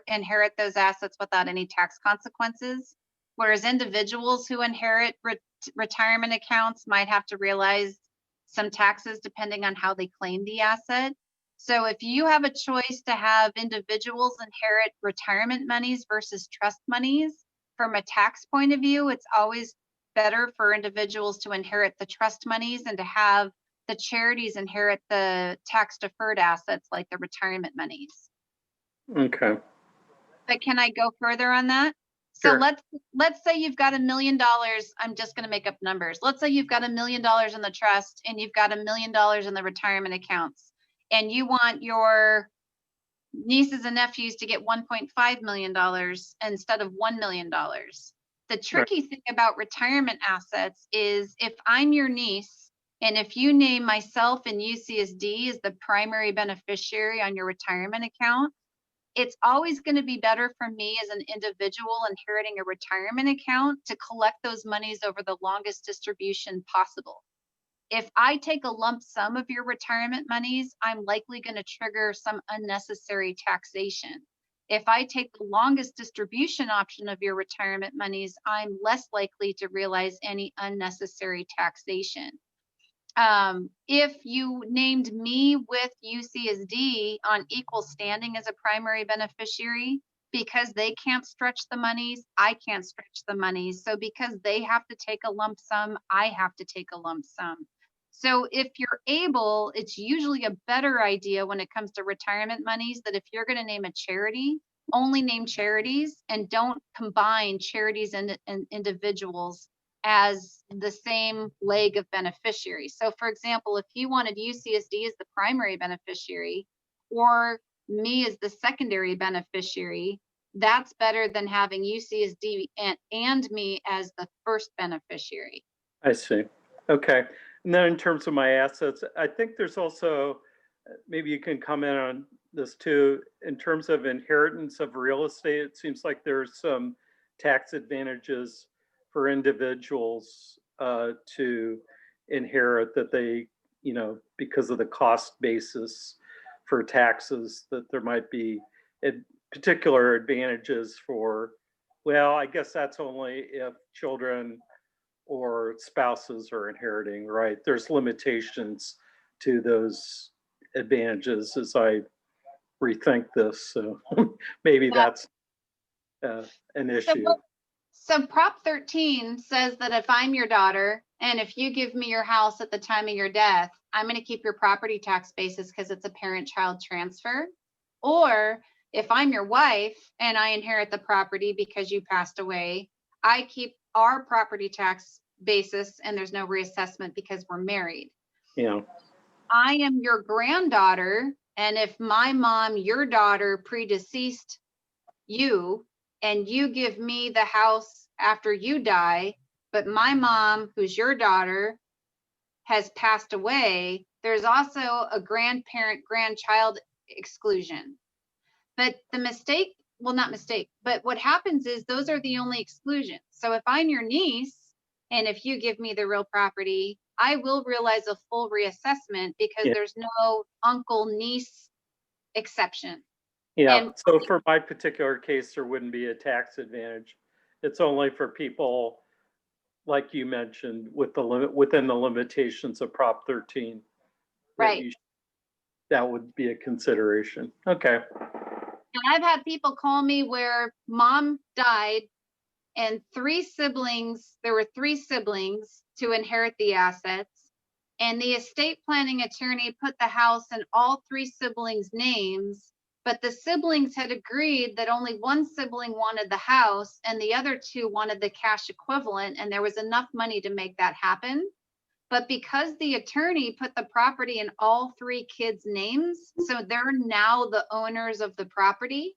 inherit those assets without any tax consequences. Whereas individuals who inherit retirement accounts might have to realize some taxes depending on how they claim the asset. So if you have a choice to have individuals inherit retirement monies versus trust monies, from a tax point of view, it's always better for individuals to inherit the trust monies and to have the charities inherit the tax deferred assets like the retirement monies. Okay. But can I go further on that? Sure. So let's say you've got $1 million. I'm just going to make up numbers. Let's say you've got $1 million in the trust and you've got $1 million in the retirement accounts, and you want your nieces and nephews to get $1.5 million instead of $1 million. The tricky thing about retirement assets is if I'm your niece and if you name myself and UCSD as the primary beneficiary on your retirement account, it's always going to be better for me as an individual inheriting a retirement account to collect those monies over the longest distribution possible. If I take a lump sum of your retirement monies, I'm likely going to trigger some unnecessary taxation. If I take the longest distribution option of your retirement monies, I'm less likely to realize any unnecessary taxation. If you named me with UCSD on equal standing as a primary beneficiary, because they can't stretch the monies, I can't stretch the monies. So because they have to take a lump sum, I have to take a lump sum. So if you're able, it's usually a better idea when it comes to retirement monies that if you're going to name a charity, only name charities and don't combine charities and individuals as the same leg of beneficiaries. So for example, if you wanted UCSD as the primary beneficiary or me as the secondary beneficiary, that's better than having UCSD and me as the first beneficiary. I see. Okay. And then in terms of my assets, I think there's also, maybe you can comment on this too, in terms of inheritance of real estate, it seems like there's some tax advantages for individuals to inherit that they, because of the cost basis for taxes, that there might be particular advantages for, well, I guess that's only if children or spouses are inheriting, right? There's limitations to those advantages as I rethink this. So maybe that's an issue. So Prop 13 says that if I'm your daughter and if you give me your house at the time of your death, I'm going to keep your property tax basis because it's a parent-child transfer. Or if I'm your wife and I inherit the property because you passed away, I keep our property tax basis and there's no reassessment because we're married. Yeah. I am your granddaughter, and if my mom, your daughter, predeceased you, and you give me the house after you die, but my mom, who's your daughter, has passed away, there's also a grandparent-grandchild exclusion. But the mistake, well, not mistake, but what happens is those are the only exclusions. So if I'm your niece, and if you give me the real property, I will realize a full reassessment because there's no uncle-niece exception. Yeah, And so for my particular case, there wouldn't be a tax advantage. It's only for people, like you mentioned, with the limit, within the limitations of Prop 13. that right. you- That would be a consideration. Okay, And I've had people call me where mom died and there were three siblings to inherit the assets. And the estate planning attorney put the house in all three siblings' names, but the siblings had agreed that only one sibling wanted the house and the other two wanted the cash equivalent, and there was enough money to make that happen. But because the attorney put the property in all three kids' names, so they're now the owners of the property.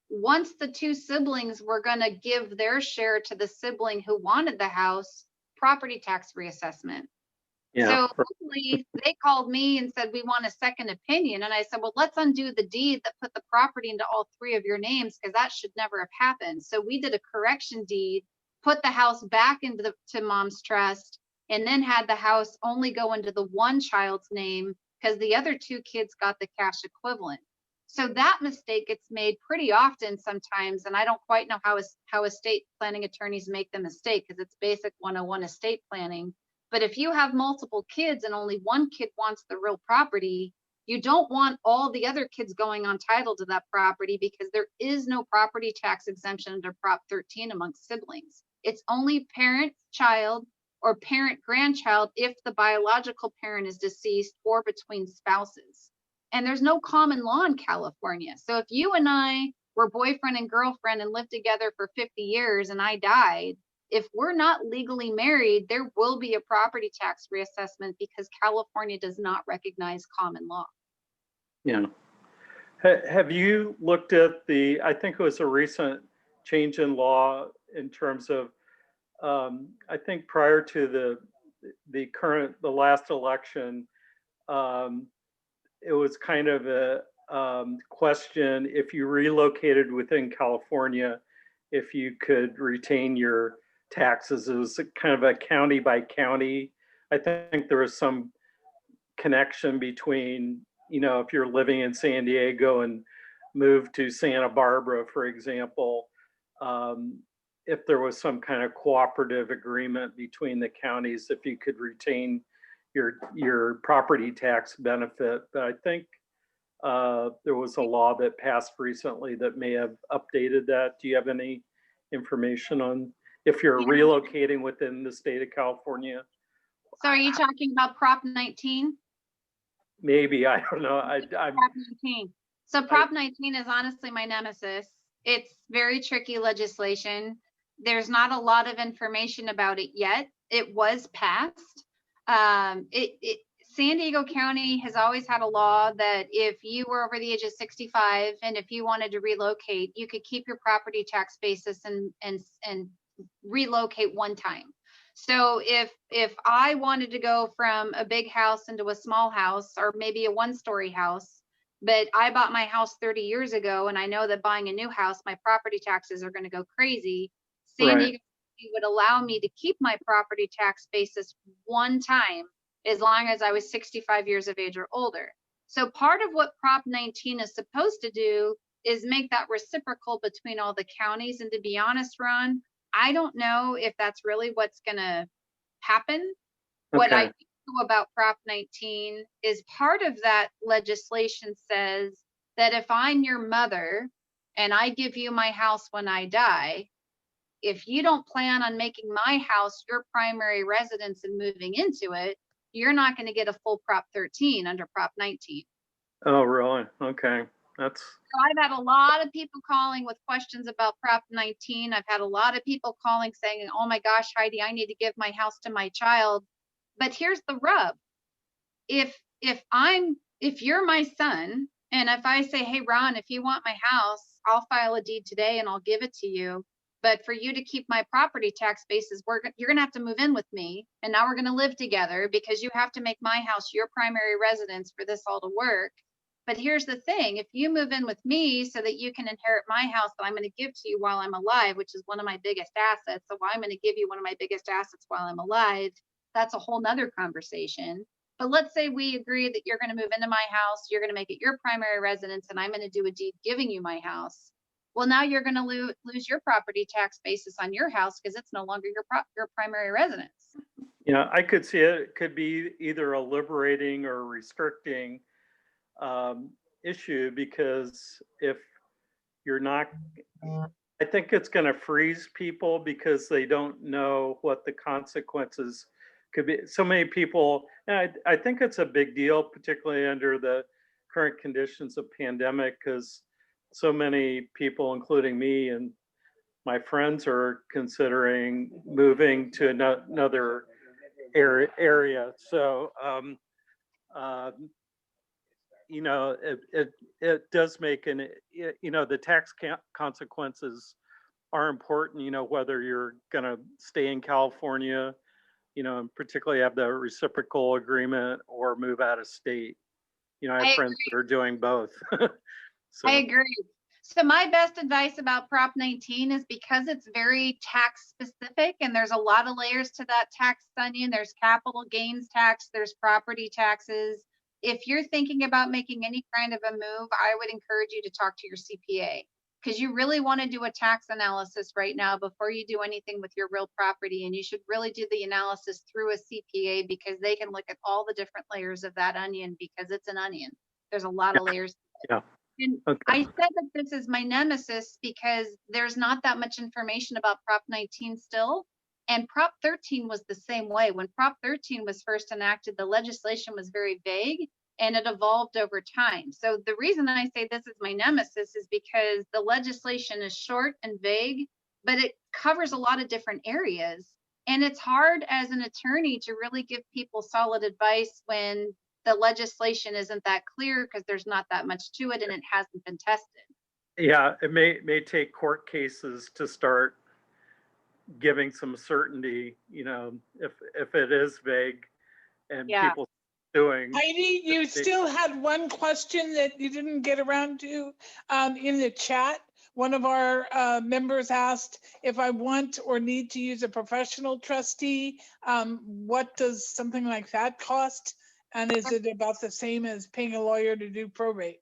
Once the two siblings were going to give their share to the sibling who wanted the house, property tax reassessment. yeah, So hopefully they called me and said, we want a second opinion. And I said, well, let's undo the deed that put the property into all three of your names, because that should never have happened. So we did a correction deed, put the house back into to mom's trust, and then had the house only go into the one child's name because the other two kids got the cash equivalent. So that mistake gets made pretty often sometimes, and I don't quite know how estate planning attorneys make the mistake, because it's basic 101 estate planning. But if you have multiple kids and only one kid wants the real property, you don't want all the other kids going on title to that property, because there is no property tax exemption under Prop 13 amongst siblings. It's only parent, child, or parent, grandchild if the biological parent is deceased, or between spouses. And there's no common law in California. So if you and I were boyfriend and girlfriend and lived together for 50 years and I died, if we're not legally married, there will be a property tax reassessment, because California does not recognize common law. yeah. Have you looked at I think it was a recent change in law in terms of, I think prior to the last election, it was kind of a question, if you relocated within California, if you could retain your taxes. It was kind of a county by county. I think there was some connection between, if you're living in San Diego and moved to Santa Barbara, for example, if there was some kind of cooperative agreement between the counties, if you could retain your property tax benefit. But I think there was a law that passed recently that may have updated that. Do you have any information on if you're relocating within the state of California? So are you talking about Prop 19? Maybe, I don't know. Prop 19. So Prop 19 is honestly my nemesis. It's very tricky legislation. There's not a lot of information about it yet. It was passed. San Diego County has always had a law that if you were over the age of 65 and if you wanted to relocate, you could keep your property tax basis and relocate one time. So if I wanted to go from a big house into a small house, or maybe a one-story house, but I bought my house 30 years ago and I know that buying a new house, my property taxes are going to go crazy, San Diego would allow me to keep my property tax basis one time as long as I was 65 years of age or older. So part of what Prop 19 is supposed to do is make that reciprocal between all the counties. And to be honest, Ron, I don't know if that's really what's going to happen. Okay. What I know about Prop 19 is part of that legislation says that if I'm your mother and I give you my house when I die, if you don't plan on making my house your primary residence and moving into it, you're not going to get a full Prop 13 under Prop 19. Oh, really? Okay. So I've had a lot of people calling with questions about Prop 19. I've had a lot of people calling saying, oh my gosh, Heidi, I need to give my house to my child. But here's the rub. If you're my son, and if I say, hey, Ron, if you want my house, I'll file a deed today and I'll give it to you. But for you to keep my property tax basis, you're going to have to move in with me. And now we're going to live together because you have to make my house your primary residence for this all to work. But here's the thing. If you move in with me so that you can inherit my house that I'm going to give to you while I'm alive, which is one of my biggest assets. So I'm going to give you one of my biggest assets while I'm alive. That's a whole nother conversation. But let's say we agree that you're going to move into my house, you're going to make it your primary residence, and I'm going to do a deed giving you my house. Well, now you're going to lose your property tax basis on your house because it's no longer your primary residence. Yeah, I could see it. It could be either a liberating or restricting issue, because if you're not, I think it's going to freeze people because they don't know what the consequences could be. So many people, and I think it's a big deal, particularly under the current conditions of pandemic, because so many people, including me and my friends, are considering moving to another area. So, you know, it does make you know, the tax consequences are important, you know, whether you're going to stay in California, you know, and particularly have the reciprocal agreement, or move out of state. You know, I have friends that are doing both. So. I agree. So my best advice about Prop 19 is, because it's very tax specific and there's a lot of layers to that tax onion. There's capital gains tax, there's property taxes. If you're thinking about making any kind of a move, I would encourage you to talk to your CPA, because you really want to do a tax analysis right now before you do anything with your real property. And you should really do the analysis through a CPA, because they can look at all the different layers of that onion, because it's an onion. There's a lot of layers. Yeah. And Okay. I said that this is my nemesis because there's not that much information about Prop 19 still. And Prop 13 was the same way. When Prop 13 was first enacted, the legislation was very vague and it evolved over time. So the reason I say this is my nemesis is because the legislation is short and vague, but it covers a lot of different areas. And it's hard as an attorney to really give people solid advice when the legislation isn't that clear, because there's not that much to it and it hasn't been tested. Yeah, it may take court cases to start giving some certainty, you know, if it is vague and people doing. Heidi, you still had one question that you didn't get around to in the chat. One of our members asked, if I want or need to use a professional trustee, what does something like that cost? And is it about the same as paying a lawyer to do probate?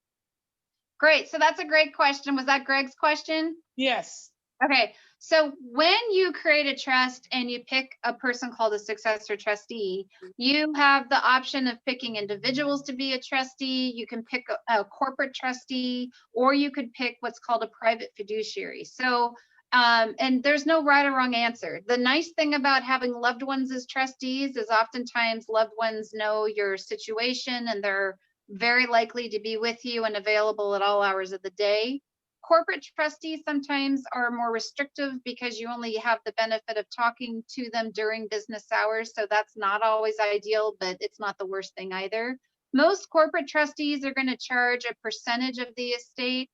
Great. So that's a great question. Was that Greg's question? Yes. Okay. So when you create a trust and you pick a person called a successor trustee, you have the option of picking individuals to be a trustee. You can pick a corporate trustee, or you could pick what's called a private fiduciary. So and there's no right or wrong answer. The nice thing about having loved ones as trustees is oftentimes loved ones know your situation and they're very likely to be with you and available at all hours of the day. Corporate trustees sometimes are more restrictive because you only have the benefit of talking to them during business hours. So that's not always ideal, but it's not the worst thing either. Most corporate trustees are going to charge a percentage of the estate.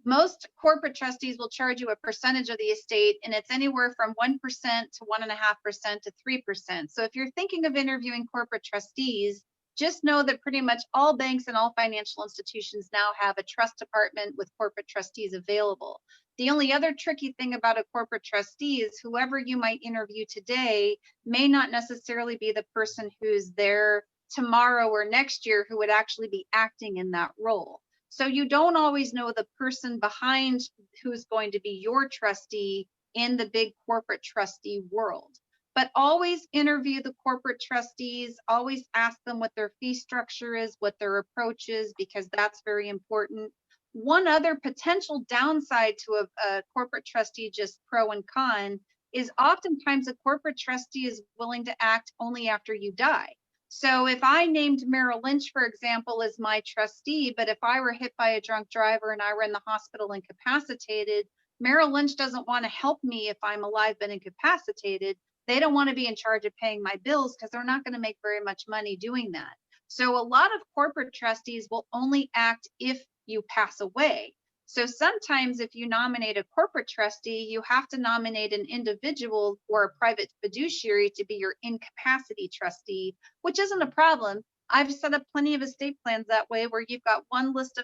Most corporate trustees will charge you a percentage of the estate, and it's anywhere from 1% to 1.5% to 3%. So if you're thinking of interviewing corporate trustees, just know that pretty much all banks and all financial institutions now have a trust department with corporate trustees available. The only other tricky thing about a corporate trustee is whoever you might interview today may not necessarily be the person who's there tomorrow or next year who would actually be acting in that role. So you don't always know the person behind who's going to be your trustee in the big corporate trustee world. But always interview the corporate trustees, always ask them what their fee structure is, what their approach is, because that's very important. One other potential downside to a corporate trustee, just pro and con, is oftentimes a corporate trustee is willing to act only after you die. So if I named Merrill Lynch, for example, as my trustee, but if I were hit by a drunk driver and I were in the hospital incapacitated, Merrill Lynch doesn't want to help me if I'm alive but incapacitated. They don't want to be in charge of paying my bills because they're not going to make very much money doing that. So a lot of corporate trustees will only act if you pass away. So sometimes if you nominate a corporate trustee, you have to nominate an individual or a private fiduciary to be your incapacity trustee, which isn't a problem. I've set up plenty of estate plans that way, where you've got one list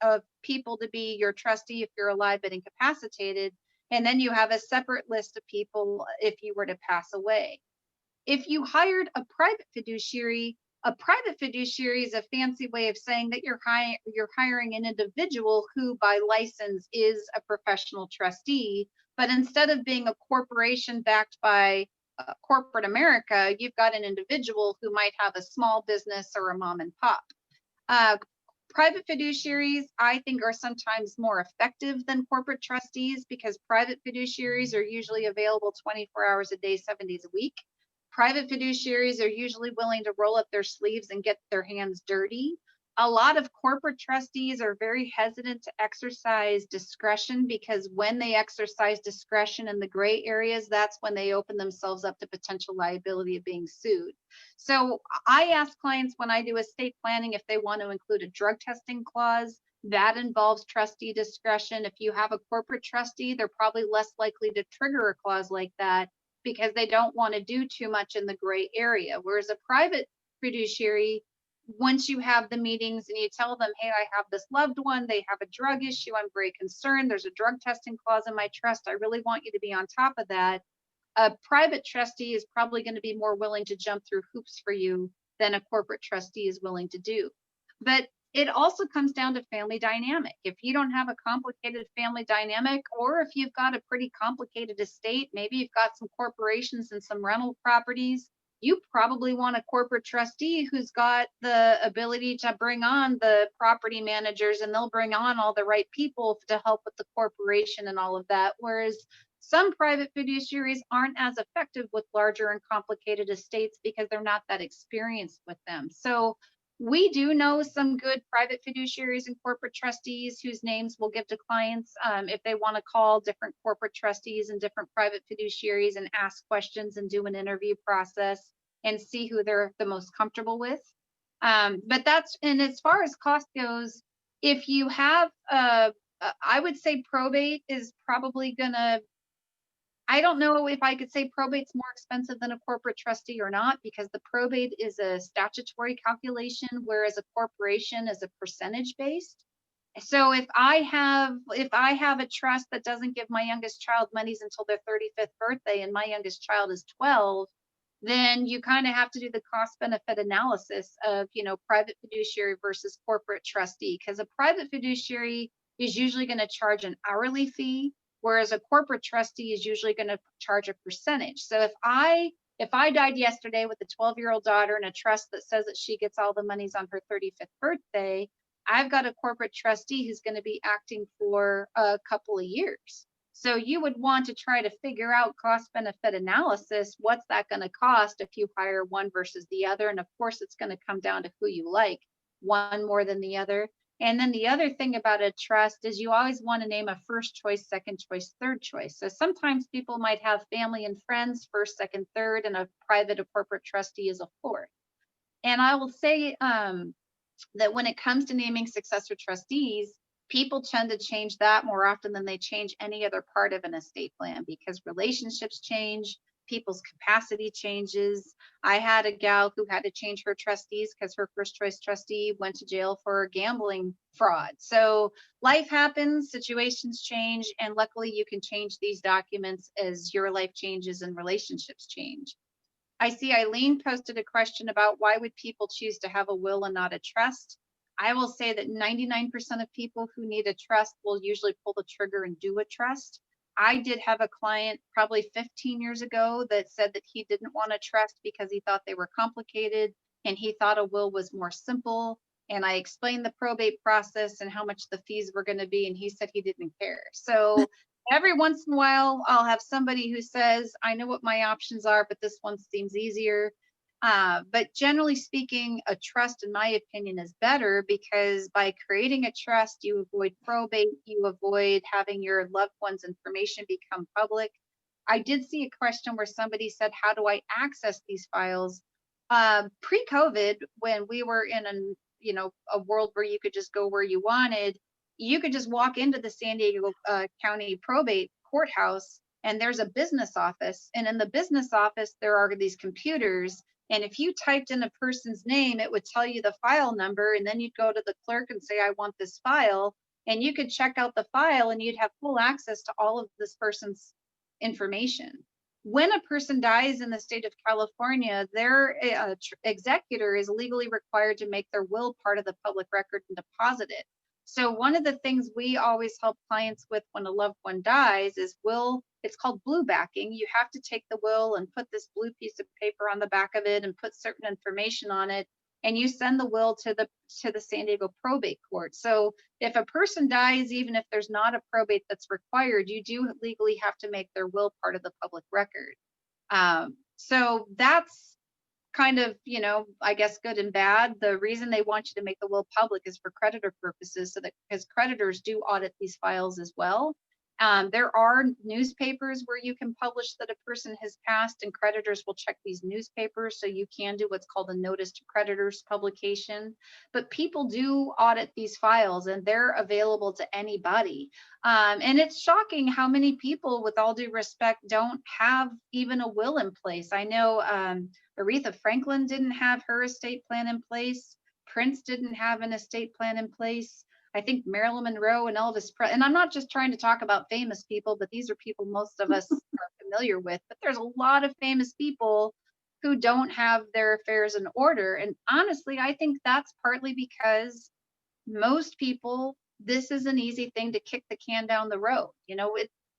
of people to be your trustee if you're alive but incapacitated, and then you have a separate list of people if you were to pass away. If you hired a private fiduciary is a fancy way of saying that you're hiring an individual who by license is a professional trustee, but instead of being a corporation backed by corporate America, you've got an individual who might have a small business or a mom and pop. Private fiduciaries, I think, are sometimes more effective than corporate trustees because private fiduciaries are usually available 24 hours a day, 7 days a week. Private fiduciaries are usually willing to roll up their sleeves and get their hands dirty. A lot of corporate trustees are very hesitant to exercise discretion because when they exercise discretion in the gray areas, that's when they open themselves up to potential liability of being sued. So I ask clients when I do estate planning if they want to include a drug testing clause. That involves trustee discretion. If you have a corporate trustee, they're probably less likely to trigger a clause like that because they don't want to do too much in the gray area. Whereas a private fiduciary, once you have the meetings and you tell them, hey, I have this loved one, they have a drug issue, I'm very concerned, there's a drug testing clause in my trust, I really want you to be on top of that. A private trustee is probably going to be more willing to jump through hoops for you than a corporate trustee is willing to do. But it also comes down to family dynamic. If you don't have a complicated family dynamic, or if you've got a pretty complicated estate, maybe you've got some corporations and some rental properties, you probably want a corporate trustee who's got the ability to bring on the property managers and they'll bring on all the right people to help with the corporation and all of that. Whereas some private fiduciaries aren't as effective with larger and complicated estates because they're not that experienced with them. So we do know some good private fiduciaries and corporate trustees whose names we'll give to clients if they want to call different corporate trustees and different private fiduciaries and ask questions and do an interview process and see who they're the most comfortable with. But that's, and as far as cost goes, if you have, I would say probate is probably gonna, I don't know if I could say probate's more expensive than a corporate trustee or not, because the probate is a statutory calculation, whereas a corporation is a percentage based. So if I have a trust that doesn't give my youngest child monies until their 35th birthday and my youngest child is 12, then you kind of have to do the cost benefit analysis of, you know, private fiduciary versus corporate trustee, because a private fiduciary is usually going to charge an hourly fee, whereas a corporate trustee is usually going to charge a percentage. So if I died yesterday with a 12-year-old daughter in a trust that says that she gets all the monies on her 35th birthday, I've got a corporate trustee who's going to be acting for a couple of years. So you would want to try to figure out cost benefit analysis. What's that going to cost if you hire one versus the other? And of course, it's going to come down to who you like, one more than the other. And then the other thing about a trust is you always want to name a first choice, second choice, third choice. So sometimes people might have family and friends, first, second, third, and a private or corporate trustee is a fourth. And I will say that when it comes to naming successor trustees, people tend to change that more often than they change any other part of an estate plan because relationships change, people's capacity changes. I had a gal who had to change her trustees because her first choice trustee went to jail for gambling fraud. So life happens, situations change, and luckily you can change these documents as your life changes and relationships change. I see Eileen posted a question about why would people choose to have a will and not a trust? I will say that 99% of people who need a trust will usually pull the trigger and do a trust. I did have a client probably 15 years ago that said that he didn't want a trust because he thought they were complicated and he thought a will was more simple. And I explained the probate process and how much the fees were going to be, and he said he didn't care. So every once in a while, I'll have somebody who says, I know what my options are, but this one seems easier. But generally speaking, a trust, in my opinion, is better because by creating a trust, you avoid probate, you avoid having your loved one's information become public. I did see a question where somebody said, how do I access these files? Pre-COVID, when we were in a world where you could just go where you wanted, you could just walk into the San Diego County Probate Courthouse and there's a business office. And in the business office, there are these computers. And if you typed in a person's name, it would tell you the file number. And then you'd go to the clerk and say, I want this file. And you could check out the file and you'd have full access to all of this person's information. when a person dies in the state of California, their executor is legally required to make their will part of the public record and deposit it. So one of the things we always help clients with when a loved one dies is it's called blue backing. You have to take the will and put this blue piece of paper on the back of it and put certain information on it. And you send the will to the San Diego probate court. So if a person dies, even if there's not a probate that's required, you do legally have to make their will part of the public record. So that's kind of, I guess good and bad. The reason they want you to make the will public is for creditor purposes, so that because creditors do audit these files as well. There are newspapers where you can publish that a person has passed, and creditors will check these newspapers, so you can do what's called a notice to creditors publication. But people do audit these files, and they're available to anybody. And it's shocking how many people, with all due respect, don't have even a will in place. I know Aretha Franklin didn't have her estate plan in place. Prince didn't have an estate plan in place. I think Marilyn Monroe and Elvis Presley, and I'm not just trying to talk about famous people, but these are people most of us are familiar with. But there's a lot of famous people who don't have their affairs in order. And honestly, I think that's partly because most people, this is an easy thing to kick the can down the road.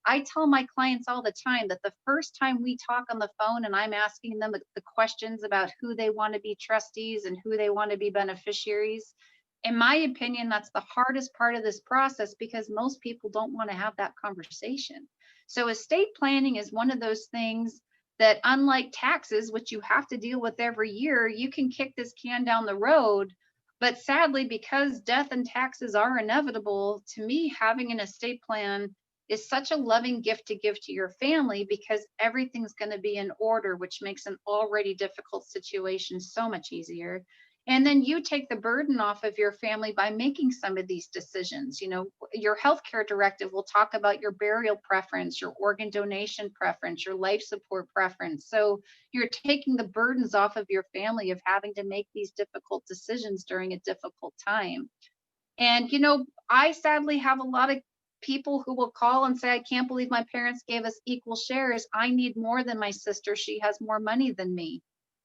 I tell my clients all the time that the first time we talk on the phone and I'm asking them the questions about who they want to be trustees and who they want to be beneficiaries, in my opinion, that's the hardest part of this process, because most people don't want to have that conversation. So estate planning is one of those things that, unlike taxes, which you have to deal with every year, you can kick this can down the road. But sadly, because death and taxes are inevitable, to me, having an estate plan is such a loving gift to give to your family, because everything's going to be in order, which makes an already difficult situation so much easier. And then you take the burden off of your family by making some of these decisions. Your healthcare directive will talk about your burial preference, your organ donation preference, your life support preference. So you're taking the burdens off of your family of having to make these difficult decisions during a difficult time. And, I sadly have a lot of people who will call and say, I can't believe my parents gave us equal shares. I need more than my sister. She has more money than me.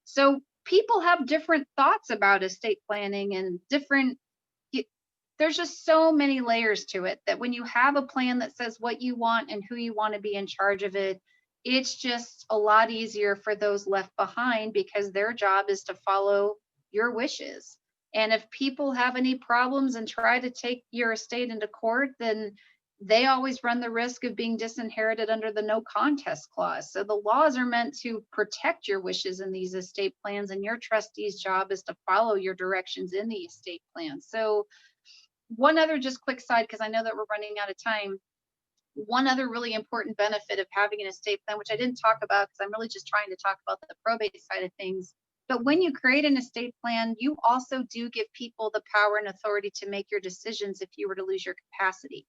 So people have different thoughts about estate planning, and there's just so many layers to it, that when you have a plan that says what you want and who you want to be in charge of it, it's just a lot easier for those left behind, because their job is to follow your wishes. And if people have any problems and try to take your estate into court, then they always run the risk of being disinherited under the no contest clause. So the laws are meant to protect your wishes in these estate plans, and your trustee's job is to follow your directions in the estate plan. So one other just quick side, because I know that we're running out of time. One other really important benefit of having an estate plan, which I didn't talk about because I'm really just trying to talk about the probate side of things. But when you create an estate plan, you also do give people the power and authority to make your decisions if you were to lose your capacity.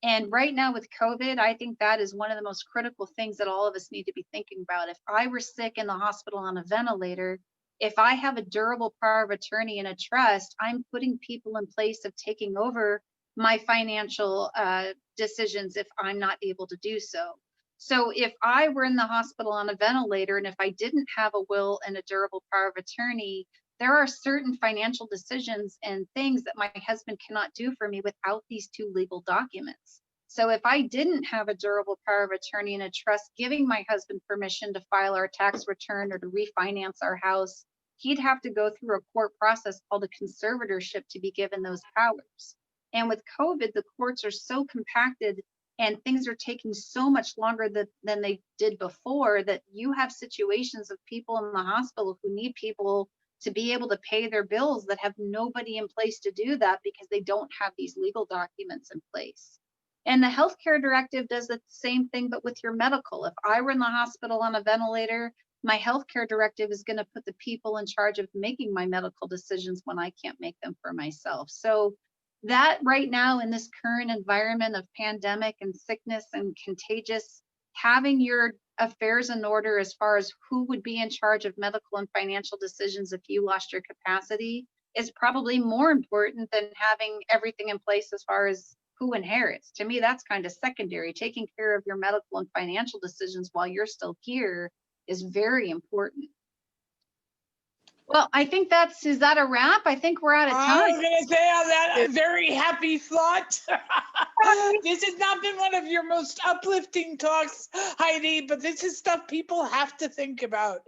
And right now with COVID, I think that is one of the most critical things that all of us need to be thinking about. If I were sick in the hospital on a ventilator, if I have a durable power of attorney and a trust, I'm putting people in place of taking over my financial decisions if I'm not able to do so. So if I were in the hospital on a ventilator, and if I didn't have a will and a durable power of attorney, there are certain financial decisions and things that my husband cannot do for me without these two legal documents. So if I didn't have a durable power of attorney and a trust giving my husband permission to file our tax return or to refinance our house, he'd have to go through a court process called a conservatorship to be given those powers. And with COVID, the courts are so compacted and things are taking so much longer than they did before, that you have situations of people in the hospital who need people to be able to pay their bills that have nobody in place to do that because they don't have these legal documents in place. And the healthcare directive does the same thing, but with your medical. If I were in the hospital on a ventilator, my healthcare directive is going to put the people in charge of making my medical decisions when I can't make them for myself. So that right now in this current environment of pandemic and sickness and contagious, having your affairs in order as far as who would be in charge of medical and financial decisions if you lost your capacity is probably more important than having everything in place as far as who inherits. To me, that's kind of secondary. Taking care of your medical and financial decisions while you're still here is very important. Well, I think is that a wrap? I think we're out of I was time. going to say on that very happy thought. This has not been one of your most uplifting talks, Heidi, but this is stuff people have to think about,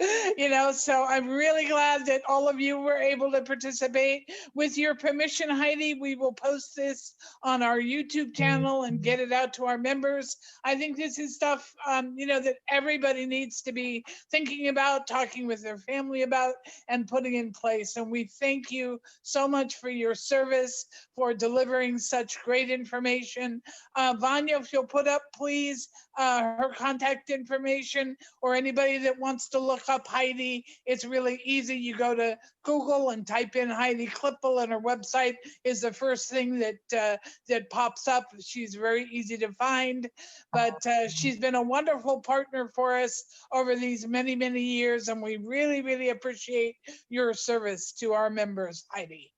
so I'm really glad that all of you were able to participate. With your permission, Heidi, we will post this on our YouTube channel and get it out to our members. I think this is stuff, that everybody needs to be thinking about, talking with their family about, and putting in place. And we thank you so much for your service, for delivering such great information. Vanya, if you'll put up, please, her contact information, or anybody that wants to look up Heidi, it's really easy. You go to Google and type in Heidi Klippel, and her website is the first thing that pops up. She's very easy to find, but she's been a wonderful partner for us over these many, many years, and we really, really appreciate your service to our members, Heidi.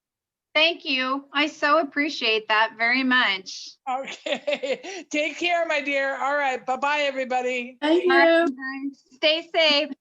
Thank you. I so appreciate that very much. Okay. Take care, my dear. All right. Bye-bye, everybody. Thank you. All right, guys. Stay safe.